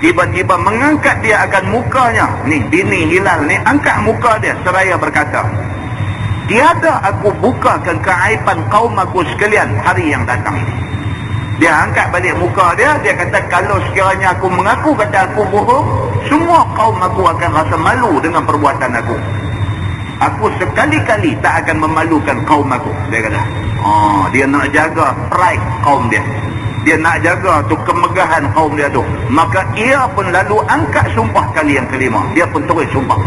Tiba-tiba mengangkat dia akan mukanya. Ni, bini Hilal ni, angkat muka dia seraya berkata, tiada aku bukakan keaiban kaum aku sekalian hari yang datang ini. Dia angkat balik muka dia, dia kata kalau sekiranya aku mengaku kata aku bohong, semua kaum aku akan rasa malu dengan perbuatan aku. Aku sekali-kali tak akan memalukan kaum aku. Dia kata, dia nak jaga pride kaum dia. Dia nak jaga tu kemegahan kaum dia tu. Maka ia pun lalu angkat sumpah kali yang kelima. Dia pun terus sumpah.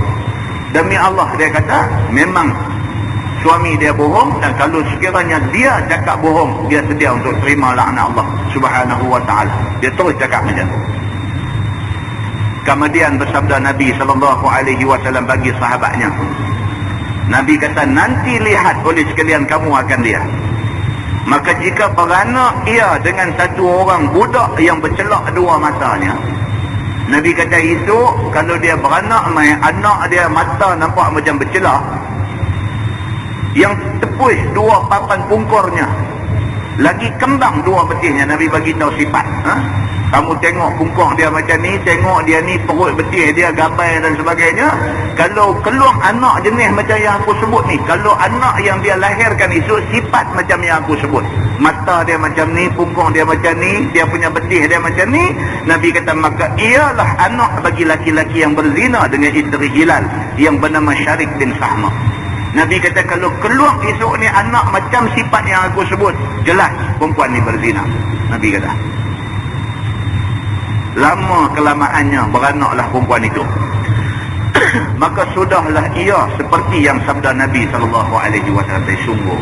Demi Allah, dia kata, memang suami dia bohong, dan kalau sekiranya dia cakap bohong, dia sedia untuk terima laknat Allah Subhanahu wa ta'ala. Dia terus cakap macam tu. Kemudian bersabda Nabi SAW bagi sahabatnya, Nabi kata, nanti lihat oleh sekalian kamu akan dia. Maka jika beranak ia dengan satu orang budak yang bercelak dua matanya, Nabi kata itu, kalau dia beranak main anak dia mata nampak macam bercelak, yang tepus dua papan pungkurnya, Lagi kembang dua betisnya, Nabi bagi tahu sifat. Kamu tengok pungkong dia macam ni, tengok dia ni perut betis dia gabai dan sebagainya. Kalau keluar anak jenis macam yang aku sebut ni, kalau anak yang dia lahirkan esok sifat macam yang aku sebut, mata dia macam ni, pungkong dia macam ni, dia punya betis dia macam ni, Nabi kata maka ialah anak bagi laki-laki yang berzina dengan isteri Hilal yang bernama Syarik bin Sahma. Nabi kata kalau keluar esok ni anak macam sifat yang aku sebut, jelas perempuan ni berzina. Nabi kata lama kelamaannya beranaklah perempuan itu. Maka sudahlah ia seperti yang sabda Nabi SAW, sungguh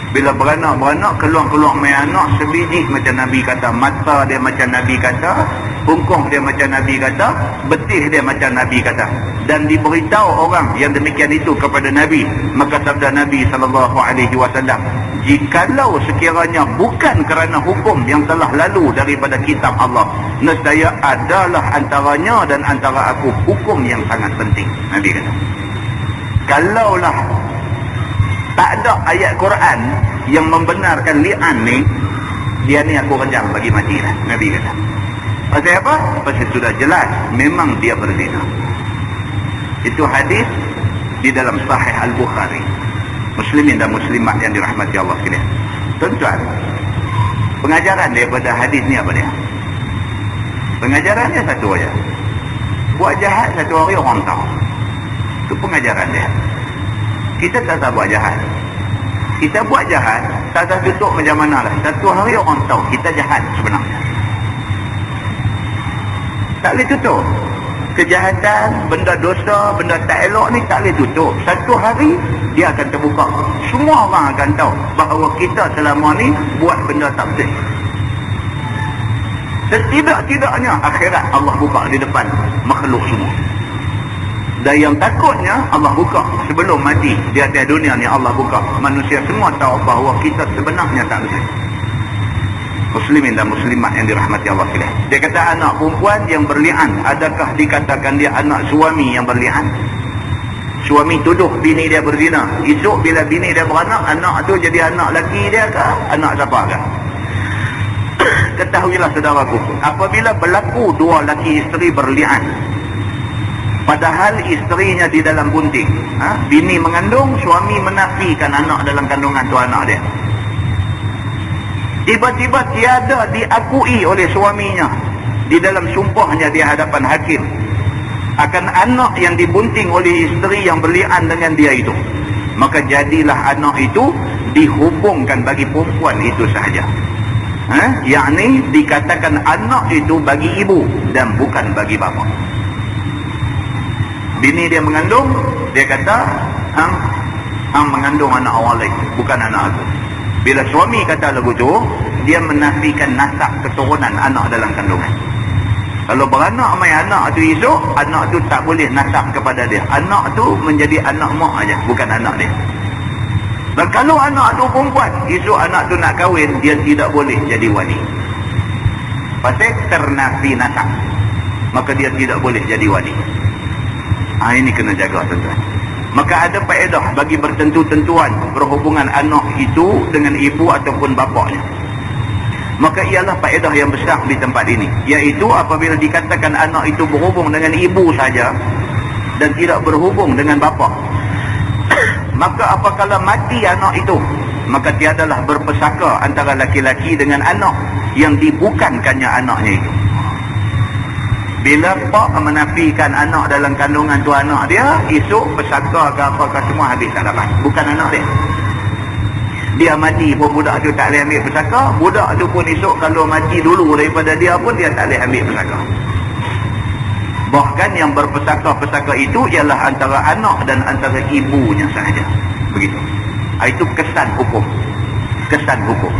bila beranak keluar main anak sebiji macam Nabi kata, mata dia macam Nabi kata, pungkong dia macam Nabi kata, betis dia macam Nabi kata, dan diberitahu orang yang demikian itu kepada Nabi. Maka sabda Nabi SAW, jikalau sekiranya bukan kerana hukum yang telah lalu daripada kitab Allah, nescaya adalah antaranya dan antara aku hukum yang sangat penting. Nabi kata kalaulah tak ada ayat Quran yang membenarkan li'an ni, dia ni aku rejam bagi mati lah. Nabi kata pasal apa? Pasal sudah jelas memang dia berzina. Itu hadis di dalam Sahih Al-Bukhari. Muslimin dan muslimat yang dirahmati Allah sekalian, tuan-tuan, pengajaran daripada hadis ni apa dia? Pengajarannya satu aja, buat jahat satu hari orang tahu. Itu pengajaran dia. Kita tak tahu buat jahat, kita buat jahat tak tahu tutup macam mana lah, satu hari orang tahu kita jahat sebenarnya. Tak boleh tutup kejahatan, benda dosa, benda tak elok ni, tak boleh tutup. Satu hari dia akan terbuka, semua orang akan tahu bahawa kita selama ni buat benda tak betul. Setidak-tidaknya akhirat Allah buka di depan makhluk semua. Dan yang takutnya Allah buka sebelum mati di atas dunia ni, Allah buka manusia semua tahu bahawa kita sebenarnya tak betul. Muslimin dan muslimat yang dirahmati Allah sekalian, dia kata anak perempuan yang berli'an, adakah dikatakan dia anak suami yang berli'an? Suami tuduh bini dia berzina, esok bila bini dia beranak, anak tu jadi anak laki dia ke anak siapa ke? Ketahuilah saudaraku, apabila berlaku dua laki isteri berli'an, padahal isterinya di dalam bunting, bini mengandung, suami menafikan anak dalam kandungan tu anak dia, tiba-tiba tiada diakui oleh suaminya di dalam sumpahnya di hadapan hakim akan anak yang dibunting oleh isteri yang berli'an dengan dia itu, maka jadilah anak itu dihubungkan bagi perempuan itu sahaja. Yakni dikatakan anak itu bagi ibu dan bukan bagi bapa. Bini dia mengandung, dia kata hang mengandung anak orang lain, bukan anak aku. Bila suami kata lagu tu, dia menafikan nasab keturunan anak dalam kandungan. Kalau beranak main anak tu esok, anak tu tak boleh nasab kepada dia. Anak tu menjadi anak mak aja, bukan anak dia. Dan kalau anak tu perempuan, esok anak tu nak kahwin, dia tidak boleh jadi wali. Pasal ternafi nasab, maka dia tidak boleh jadi wali. Ini kena jaga tuan-tuan. Maka ada faedah bagi bertentu-tentuan berhubungan anak itu dengan ibu ataupun bapaknya. Maka ialah faedah yang besar di tempat ini, iaitu apabila dikatakan anak itu berhubung dengan ibu saja dan tidak berhubung dengan bapa, maka apabila mati anak itu, maka tiadalah berpesaka antara laki-laki dengan anak yang dibukankannya anaknya itu. Bila pak menafikan anak dalam kandungan tu anak dia, esok pesaka ke apa-apa semua habis tak dapat, bukan anak dia. Dia mati pun budak tu tak boleh ambil pesaka, budak tu pun esok kalau mati dulu daripada dia pun dia tak boleh ambil pesaka. Bahkan yang berpesaka-pesaka itu ialah antara anak dan antara ibunya sahaja. Begitu. Itu kesan hukum. Kesan hukum.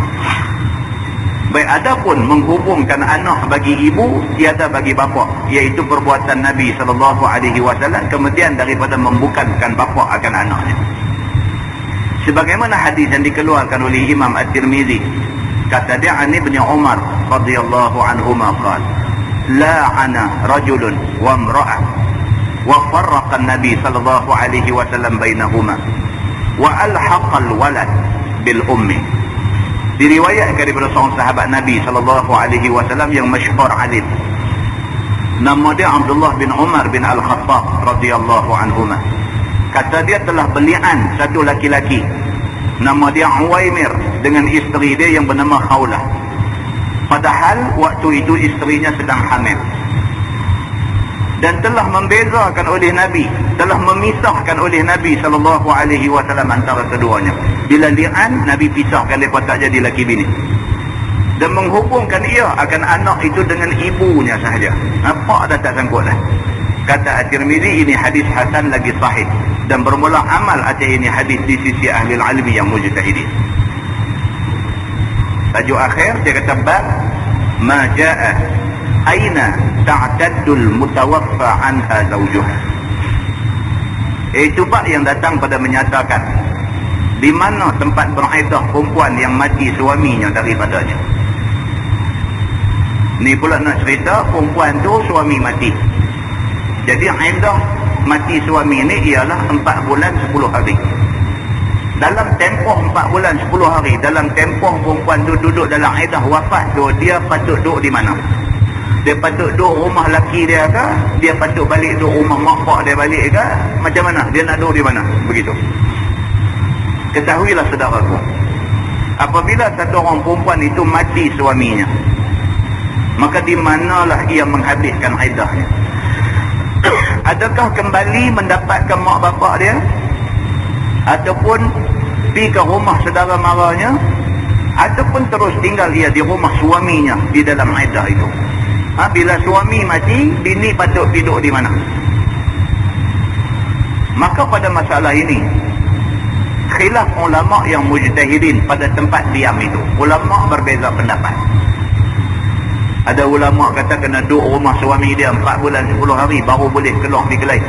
Baik, adapun menghubungkan anak bagi ibu, tiada bagi bapa, iaitu perbuatan Nabi SAW kemudian daripada membukankan bapa akan anaknya. Sebagaimana hadis yang dikeluarkan oleh Imam At-Tirmizi, kata dia an Ibn Umar radhiyallahu anhuma qala, la'ana rajulun wa imra'ah wa farraqa an-nabi sallallahu alaihi wasallam bainahuma wa alhaqa al-walad bil ummi. Diriwayatkan daripada seorang sahabat Nabi SAW yang masyhur alim. Nama dia Abdullah bin Umar bin Al-Khattab radhiyallahu anhuma. Kata dia telah belian satu laki-laki, nama dia Uwaimir, dengan isteri dia yang bernama Khawlah. Padahal waktu itu isterinya sedang hamil. Dan telah membezakan oleh Nabi, telah memisahkan oleh Nabi SAW antara keduanya. Bila li'an, Nabi pisahkan mereka tak jadi laki bini, dan menghubungkan ia akan anak itu dengan ibunya sahaja. Apa dah tak sangkut dah. Kata At-Tirmizi, ini hadis hasan lagi sahih, dan bermula amal atas ini hadis di sisi ahli al-ilmi yang mujtahidin. Tajuk akhir dia kata bab ma jaa aina ta'taddul mutawaffa anha zawjuha. Itu bab yang datang pada menyatakan di mana tempat beriddah perempuan yang mati suaminya daripadanya. Ni pula nak cerita perempuan tu suami mati. Jadi iddah mati suami ni ialah 4 bulan 10 hari. Dalam tempoh 4 bulan 10 hari, dalam tempoh perempuan tu duduk dalam iddah wafat tu, dia patut duduk di mana? Dia patut duduk rumah laki dia ke? Dia patut balik duduk rumah mak pak dia balik ke? Macam mana? Dia nak duduk di mana? Begitu. Ketahuilah saudaraku, apabila satu orang perempuan itu mati suaminya, maka di manalah ia menghabiskan iddahnya? Adakah kembali mendapatkan mak bapak dia, ataupun pergi ke rumah saudara maranya, ataupun terus tinggal ia di rumah suaminya di dalam iddah itu? Bila suami mati, bini patut duduk di mana? Maka pada masalah ini khilaf ulama yang mujtahidin pada tempat diam itu. Ulama berbeza pendapat. Ada ulama kata kena duduk rumah suami dia 4 bulan 10 hari baru boleh keluar pergi kelai.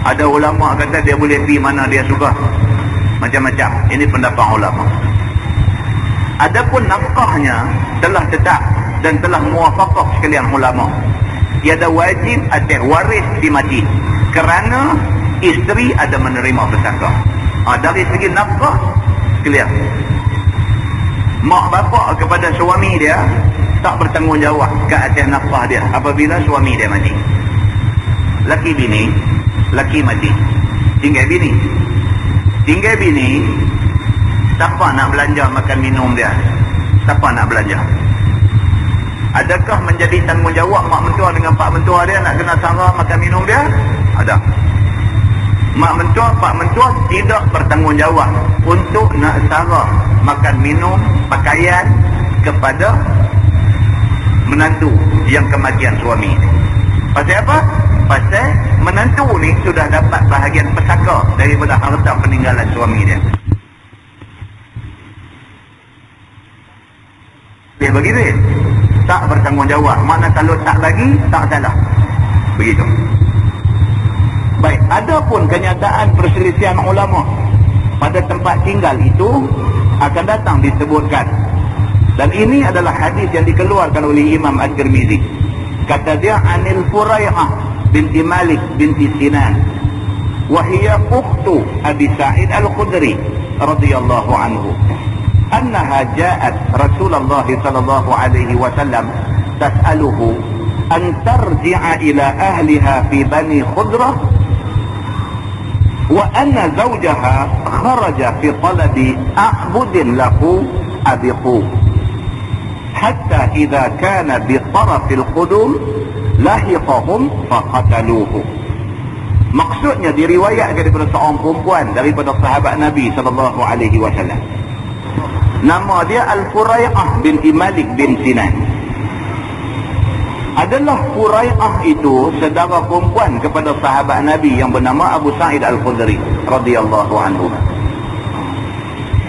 Ada ulama kata dia boleh pergi mana dia suka. Macam-macam. Ini pendapat ulama. Adapun nafkahnya telah tetap dan telah muwafaqah sekalian ulama. Tiada wajib atas waris si mati, kerana isteri ada menerima pesaka. Dari segi nafkah clear. Mak bapak kepada suami dia tak bertanggungjawab ke atas nafkah dia apabila suami dia mati. Laki bini, laki mati, tinggal bini. Tinggal bini, siapa nak belanja makan minum dia? Siapa nak belanja? Adakah menjadi tanggungjawab mak mentua dengan pak mentua dia nak kena sara makan minum dia? Ada. Mak mentua, pak mentua tidak bertanggungjawab untuk nak sara makan minum, pakaian kepada menantu yang kematian suami ini. Pasal apa? Pasal menantu ni sudah dapat bahagian pesaka daripada harta peninggalan suami dia. Dia bagi duit, tak bertanggungjawab. Mana kalau tak bagi, tak salah. Begitu. Baik, ada pun kenyataan perselisihan ulama pada tempat tinggal itu akan datang disebutkan. Dan ini adalah hadis yang dikeluarkan oleh Imam At-Tirmizi. Kata dia, Anil Furai'ah binti Malik binti Sinan, wahiyya ukhtu Abi Sa'id Al-Khudri radhiyallahu anhu, annaha ja'at Rasulullah sallallahu alaihi wasallam tas'aluhu an tarji'a ila ahliha fi Bani Khudrah, wa anna zawjaha kharaja fi talabi a'budin lahu abiqu hatta idza kana bi tarafil qudum lahiqahum faqataluhu. Maksudnya diriwayatkan daripada seorang perempuan daripada sahabat Nabi sallallahu alaihi wasallam. Nama dia Al-Furai'ah binti Malik bin Sinan. Adalah Furai'ah itu saudara perempuan kepada sahabat Nabi yang bernama Abu Sa'id Al-Khudri radhiyallahu anhu.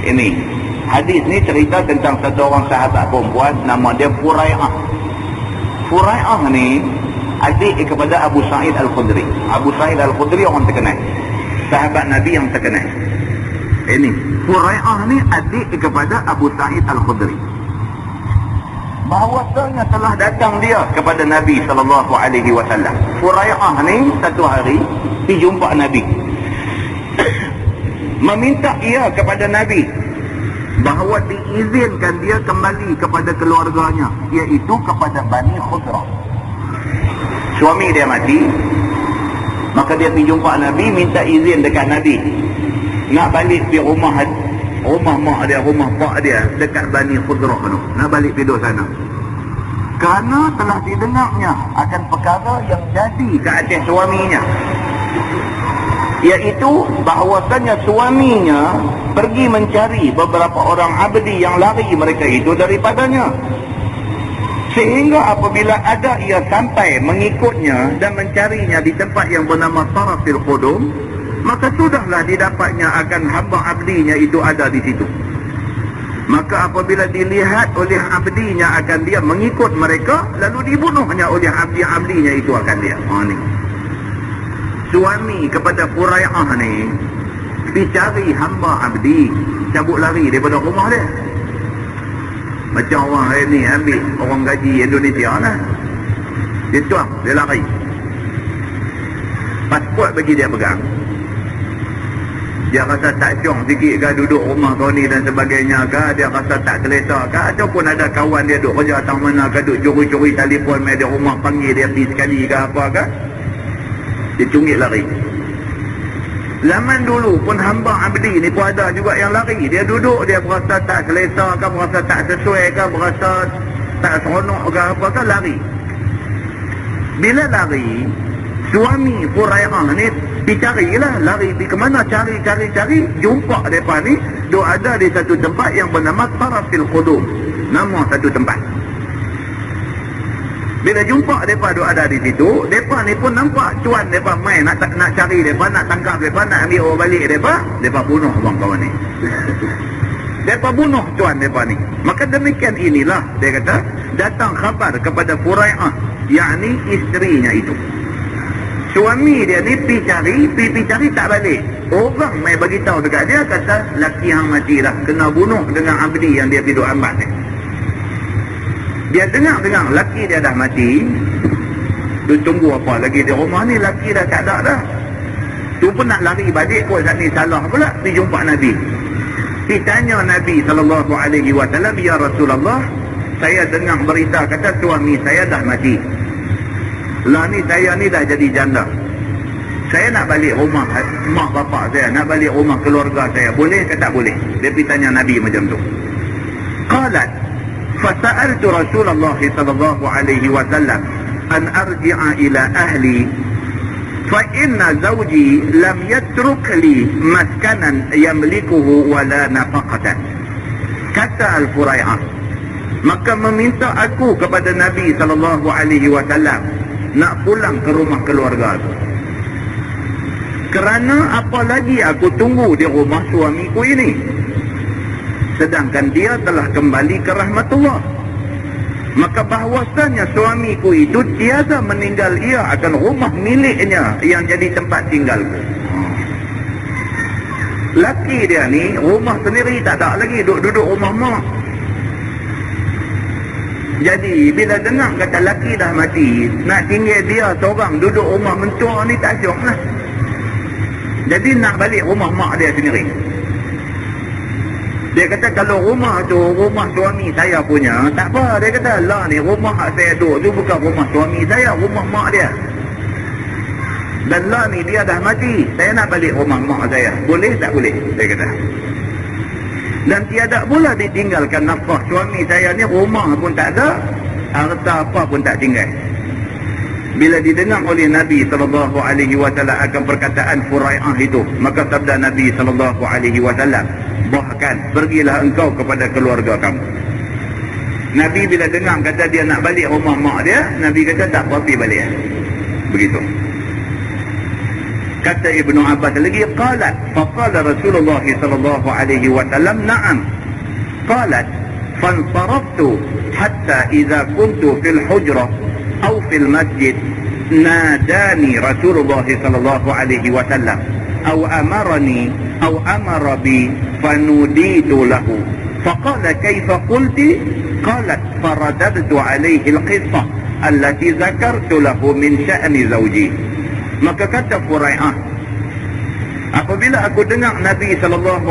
Ini hadis ni cerita tentang satu orang sahabat perempuan nama dia Furai'ah. Furai'ah ni adik kepada Abu Sa'id Al-Khudri. Abu Sa'id Al-Khudri orang terkenal, sahabat Nabi yang terkenal. Ini Furai'ah ni adik kepada Abu Sa'id Al-Khudri. Bahawasanya telah datang dia kepada Nabi sallallahu alaihi wasallam. Furai'ah ni satu hari pergi jumpa Nabi. Meminta ia kepada Nabi bahawa diizinkan dia kembali kepada keluarganya, iaitu kepada Bani Khudrah. Suami dia mati, maka dia pergi jumpa Nabi, minta izin dekat Nabi nak balik pergi rumah mak dia, rumah pak dia dekat Bani Khudrah tu, nak balik pergi sana, kerana telah didengarnya akan perkara yang jadi ke atas suaminya, iaitu bahawasanya suaminya pergi mencari beberapa orang abdi yang lari mereka itu daripadanya, sehingga apabila ada ia sampai mengikutnya dan mencarinya di tempat yang bernama Tarafil Qudum, maka sudahlah didapatnya akan hamba abdinya itu ada di situ. Maka apabila dilihat oleh abdinya akan dia mengikut mereka, lalu dibunuhnya oleh abdi-abdinya itu akan dia. Ni suami kepada Furai'ah ni dicari hamba abdi, cabut lari daripada rumah dia. Macam orang hari ni ambil orang gaji Indonesia lah, dia tuang, dia lari, pasport bagi dia pegang, dia rasa tak syong sikit ke duduk rumah kau ni dan sebagainya ke, dia rasa tak selesa ke, ataupun ada kawan dia duduk kerja atau mana ke, duduk curi-curi telefon main di rumah, panggil dia pergi sekali ke apa ke, dia cungit lari. Zaman dulu pun hamba abdi ni pun ada juga yang lari, dia duduk, dia berasa tak selesa ke, berasa tak sesuai ke, berasa tak seronok ke apa ke, lari. Bila lari, suami Furai'ah ni dicarilah, lari pergi ke mana, cari, jumpa mereka ni duk ada di satu tempat yang bernama Tarafil Qudum, nama satu tempat. Bila jumpa mereka duk ada di situ, mereka ni pun nampak cuan mereka main nak cari mereka, nak tangkap mereka, nak ambil orang balik mereka bunuh abang kawan ni. Mereka bunuh cuan mereka ni. Maka demikian inilah dia kata datang khabar kepada Furai'ah, yakni isterinya itu. Suami dia ni pergi cari tak balik. Orang mai bagi tahu dekat dia, kata laki hang mati dah, kena bunuh dengan abdi yang dia pergi duk ambat ni. Dia dengar laki dia dah mati. Dia tunggu apa lagi di rumah ni, laki dah tak ada dah. Tu pun nak lari balik pun saat ni salah pula, pergi jumpa Nabi. Ditanya Nabi SAW, ya Rasulullah, saya dengar berita kata suami saya dah mati. Lah ni saya ni dah jadi janda. Saya nak balik rumah mak bapak saya, nak balik rumah keluarga saya, boleh ke tak boleh? Dia pergi tanya Nabi macam tu. Qalat فسألت رسول الله صلى الله عليه وسلم أن أرجع إلى أهلي فإن زوجي لم يترك لي مسكنا يملكه ولا نفقة. Kata Al-Furai'ah, maka meminta aku kepada Nabi SAW nak pulang ke rumah keluarga aku, kerana apa lagi aku tunggu di rumah suamiku ini, sedangkan dia telah kembali ke rahmatullah. Maka bahawasanya suamiku itu tiada meninggal ia akan rumah miliknya yang jadi tempat tinggalku. Laki dia ni rumah sendiri tak ada lagi, duduk rumah mak. Jadi bila dengar kata laki dah mati, nak tinggal dia seorang duduk rumah mentua ni tak syok lah. Jadi nak balik rumah mak dia sendiri. Dia kata kalau rumah tu rumah suami saya punya, tak apa. Dia kata lah ni rumah saya duduk tu bukan rumah suami saya, rumah mak dia. Dan lah ni dia dah mati, saya nak balik rumah mak saya, boleh tak boleh? Dia kata. Dan tiada pula ditinggalkan nafkah suami saya ni, rumah pun tak ada, harta apa pun tak tinggal. Bila didengar oleh Nabi SAW akan perkataan Furai'ah itu, maka sabda Nabi SAW, bahkan pergilah engkau kepada keluarga kamu. Nabi bila dengar kata dia nak balik rumah mak dia, Nabi kata tak apa, pergi balik. Begitu. Kata Ibnu Abbas lagi, qalat faqala Rasulullah SAW, na'am. Qalat fansaraftu hatta idza kuntu fil hujrah aw fil masjid nadani Rasulullah SAW aw amarani aw amara bi fanuditu lahu faqala kaifa qulti qalat faradadtu alayhi alqissah allati zakartu lahu min sya'ni zawji. Maka kata Furai'ah, Apabila aku dengar Nabi SAW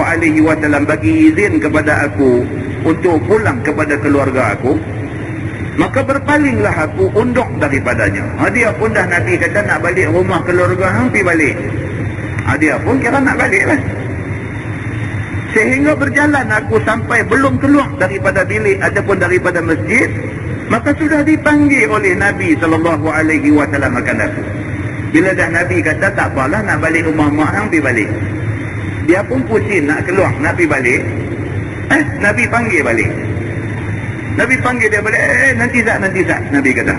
bagi izin kepada aku untuk pulang kepada keluarga aku, maka berpalinglah aku unduk daripadanya. Dia pun dah Nabi kata nak balik rumah keluarga, hampir balik. Dia pun kira nak balik lah. Sehingga berjalan aku sampai belum keluar daripada bilik ataupun daripada masjid, maka sudah dipanggil oleh Nabi SAW akan aku. Bila dah Nabi kata tak apalah nak balik rumah mak hang, pergi balik. Dia pun pusing nak keluar, nak pergi balik. Nabi panggil balik. Nabi panggil dia balik. Nanti sat. Nabi kata.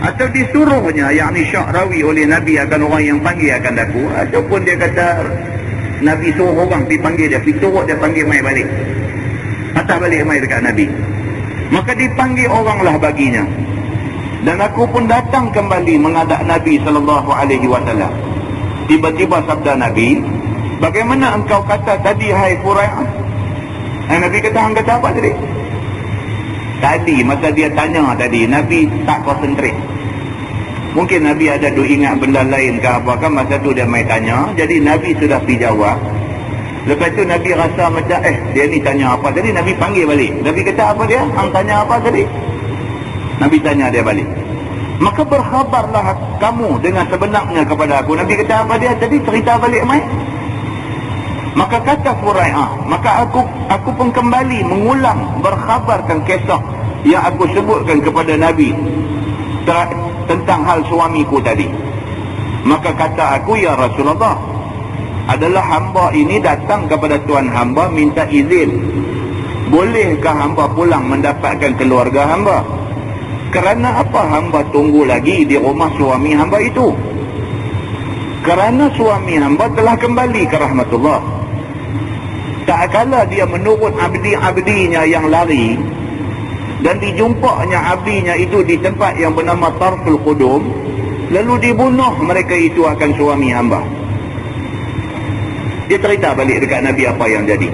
Atau disuruhnya, yakni sya'rawi oleh Nabi akan orang yang panggil akan aku. Ataupun dia kata Nabi suruh orang pergi panggil dia, pergi turut dia panggil mai balik. Atas balik mai dekat Nabi. Maka dipanggil oranglah baginya. Dan aku pun datang kembali menghadap Nabi SAW. Tiba-tiba sabda Nabi, bagaimana engkau kata tadi, hai Furai'ah? Nabi kata, hang kata apa tadi? Tadi, masa dia tanya tadi, Nabi tak konsentrate. Mungkin Nabi ada ingat benda lain ke apa kan, masa tu dia main tanya. Jadi Nabi sudah pergi jawab. Lepas tu Nabi rasa macam, dia ni tanya apa tadi? Nabi panggil balik. Nabi kata, apa dia? Hang tanya apa tadi? Nabi tanya dia balik. Maka berkhabarlah kamu dengan sebenarnya kepada aku. Nabi kata, apa dia tadi? Cerita balik mai. Maka kata Furai'ah, maka aku pun kembali mengulang berkhabarkan kisah yang aku sebutkan kepada Nabi tentang hal suamiku tadi. Maka kata aku, ya Rasulullah, adalah hamba ini datang kepada tuan hamba minta izin, bolehkah hamba pulang mendapatkan keluarga hamba? Kerana apa hamba tunggu lagi di rumah suami hamba itu? Kerana suami hamba telah kembali ke rahmatullah. Tak kala dia menurut abdi-abdinya yang lari, dan dijumpanya abdinya itu di tempat yang bernama Tarful Qudum, lalu dibunuh mereka itu akan suami hamba. Dia cerita balik dekat Nabi apa yang jadi.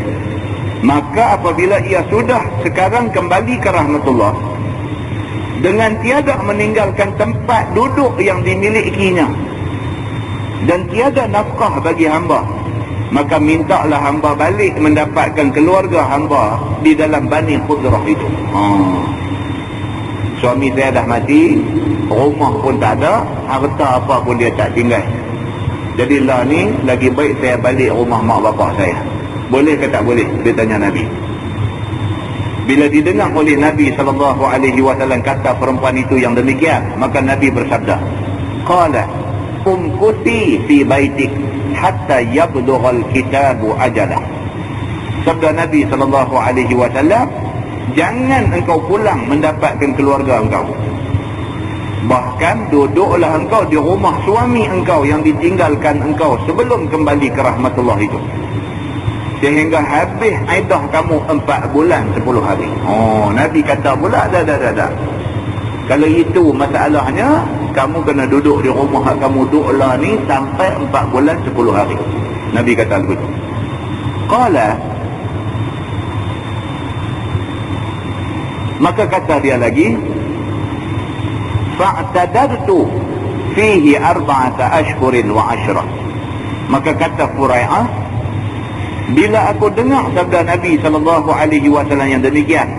Maka apabila ia sudah sekarang kembali ke rahmatullah, dengan tiada meninggalkan tempat duduk yang dimilikinya, dan tiada nafkah bagi hamba, maka mintalah hamba balik mendapatkan keluarga hamba di dalam Bani Khudrah itu. Suami saya dah mati, rumah pun tak ada, harta apa pun dia tak tinggal. Jadi lah ni, lagi baik saya balik rumah mak bapak saya. Boleh ke tak boleh? Dia tanya Nabi. Bila didengar oleh Nabi SAW kata perempuan itu yang demikian, maka Nabi bersabda, qala umkuti fi baitik hatta yablughal kitabu ajalah. Sabda Nabi SAW, jangan engkau pulang mendapatkan keluarga engkau, bahkan duduklah engkau di rumah suami engkau yang ditinggalkan engkau sebelum kembali ke rahmatullah itu, sehingga habis iddah kamu 4 bulan 10 hari. Nabi kata pula, dah. Kalau itu masalahnya, kamu kena duduk di rumah kamu duduklah ni sampai 4 bulan 10 hari. Nabi kata begitu. Qala, maka kata dia lagi, fa'tadartu fihi 4 ashhurin wa 10. Maka kata Furai'ah, bila aku dengar sabda Nabi SAW yang demikian,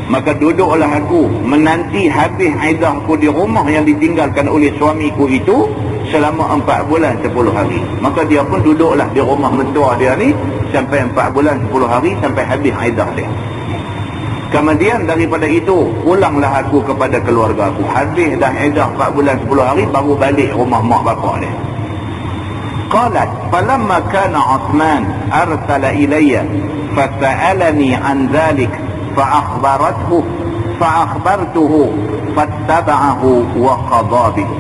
maka duduklah aku menanti habis iddahku di rumah yang ditinggalkan oleh suamiku itu selama 4 bulan 10 hari. Maka dia pun duduklah di rumah mentua dia ni sampai 4 bulan 10 hari, sampai habis iddah dia. Kemudian daripada itu, pulanglah aku kepada keluarga aku. Habis dah iddah 4 bulan 10 hari, baru balik rumah mak bapak dia. Qalat falamma kana Uthman arsala ilayya fasa'alani an dhalik fa'akhbartuhu fattaba'ahu wa qadha bihi.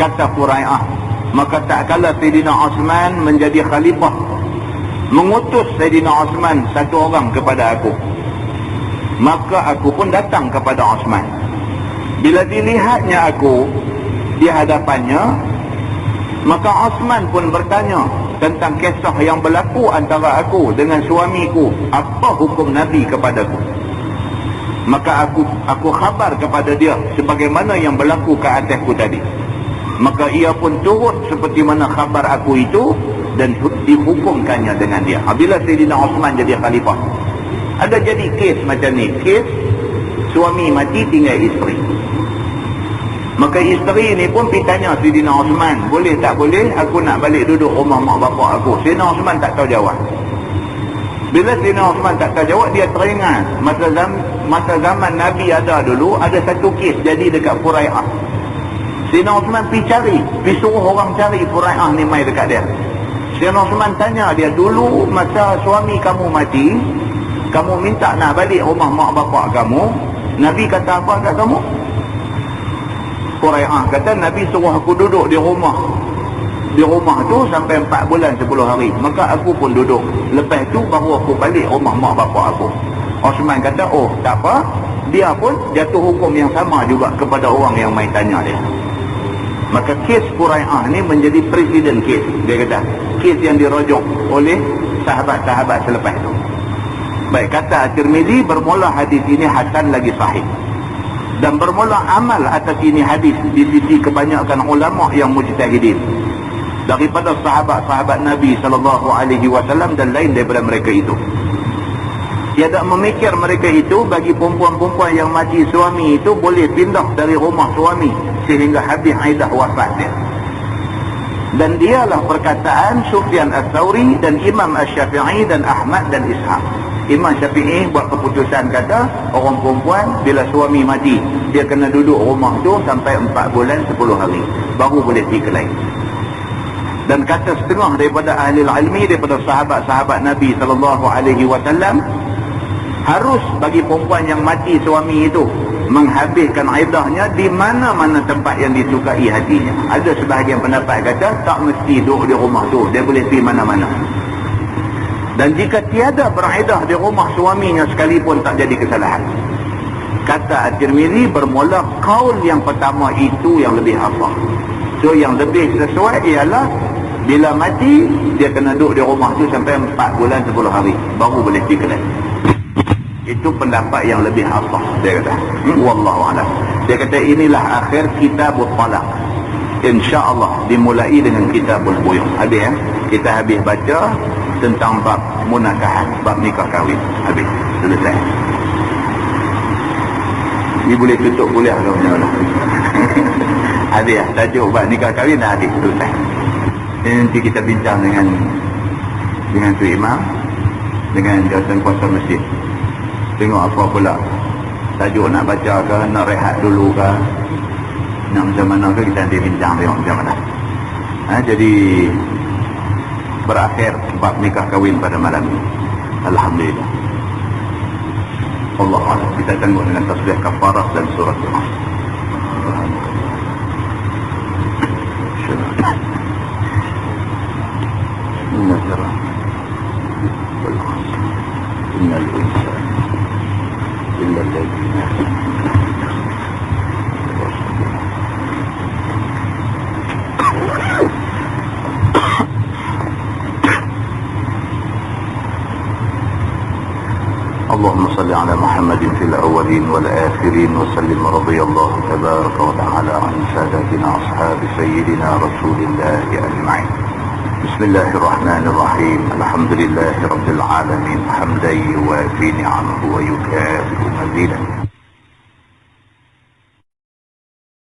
Kata Furai'ah, maka tak kala Sayyidina Uthman menjadi khalifah, mengutus Sayyidina Uthman satu orang kepada aku, maka aku pun datang kepada Uthman. Bila dilihatnya aku di hadapannya, maka Uthman pun bertanya tentang kisah yang berlaku antara aku dengan suamiku, apa hukum Nabi kepadaku. Maka aku khabar kepada dia sebagaimana yang berlaku ke atasku tadi. maka ia pun turut seperti mana khabar aku itu dan dihukumkannya dengan dia. Bila Sayyidina Osman jadi khalifah, ada jadi kes macam ni, kes suami mati tinggal isteri. Maka isteri ni pun pergi tanya Sayyidina Osman, boleh tak boleh aku nak balik duduk rumah mak bapak aku? Sayyidina Osman tak tahu jawab. Bila Sayyidina Osman tak tahu jawab, dia teringat masa zaman Nabi ada dulu, ada satu kes jadi dekat Furai'ah. Sayyidina Osman pergi suruh orang cari Furai'ah ni mai dekat dia. Sayyidina Osman tanya dia, dulu masa suami kamu mati, kamu minta nak balik rumah mak bapak kamu, Nabi kata apa kat kamu? Furai'ah kata, Nabi suruh aku duduk di rumah tu sampai 4 bulan 10 hari. Maka aku pun duduk. Lepas tu baru aku balik rumah mak bapak aku. Osman kata, oh tak apa, dia pun jatuh hukum yang sama juga kepada orang yang main tanya dia. Maka kes Furai'ah ni menjadi presiden kes. Dia kata kes yang dirujuk oleh sahabat-sahabat selepas itu. Baik, kata At-Tirmizi, bermula hadis ini hasan lagi sahih, dan bermula amal atas ini hadis di sisi kebanyakan ulama yang mujtahidin daripada sahabat-sahabat Nabi SAW dan lain daripada mereka itu. Tiada memikir mereka itu bagi perempuan-perempuan yang mati suami itu boleh pindah dari rumah suami sehingga habis iddah wafat dia. Dan dialah perkataan Sufyan Ats-Tsauri dan Imam Asy-Syafi'i dan Ahmad dan Ishaq. Imam Syafi'i buat keputusan, kata orang perempuan bila suami mati dia kena duduk rumah tu sampai 4 bulan 10 hari baru boleh pergi ke lain. Dan kata setengah daripada ahli ilmi daripada sahabat-sahabat Nabi SAW, harus bagi perempuan yang mati suami itu menghabiskan iddahnya di mana-mana tempat yang disukai hatinya. Ada sebahagian pendapat kata tak mesti duduk di rumah tu, dia boleh pergi mana-mana. Dan jika tiada beriddah di rumah suaminya sekalipun tak jadi kesalahan. Kata At-Tirmizi, bermula kaul yang pertama itu yang lebih hafal. So yang lebih sesuai ialah bila mati dia kena duduk di rumah tu sampai 4 bulan 10 hari baru boleh pergi ke lain. Itu pendapat yang lebih hafal, dia kata. Wallahu a'lam. Dia kata inilah akhir kitabul talaq. InsyaAllah dimulai dengan kitabul buyuh. Habis ya? Kita habis baca tentang bab munakahat, bab nikah kahwin. Habis, selesai. Ni boleh tutup kuliah ke macam mana? Habis ya? Tajuk bab nikah kahwin dah habis, selesai. Nanti kita bincang dengan tu imam, dengan jawatan kuasa masjid. Tengok apa pula tajuk nak baca ke, nak rehat dulu ke, nak macam mana ke, kita nanti bincang tengok macam mana. Jadi berakhir bab nikah kahwin pada malam ini. Alhamdulillah. Allah Allah. Kita tengok dengan tasbih kafarah dan surah Al-Qur'an. Innal insana illa alladhina اللهم صل على محمد في الأولين والآخرين وسلم. رضي الله تبارك وتعالى عن سادتنا أصحاب سيدنا رسول الله أجمعين. بسم الله الرحمن الرحيم. الحمد لله رب العالمين حمدا يوافي نعمه ويكافئ مزيدا.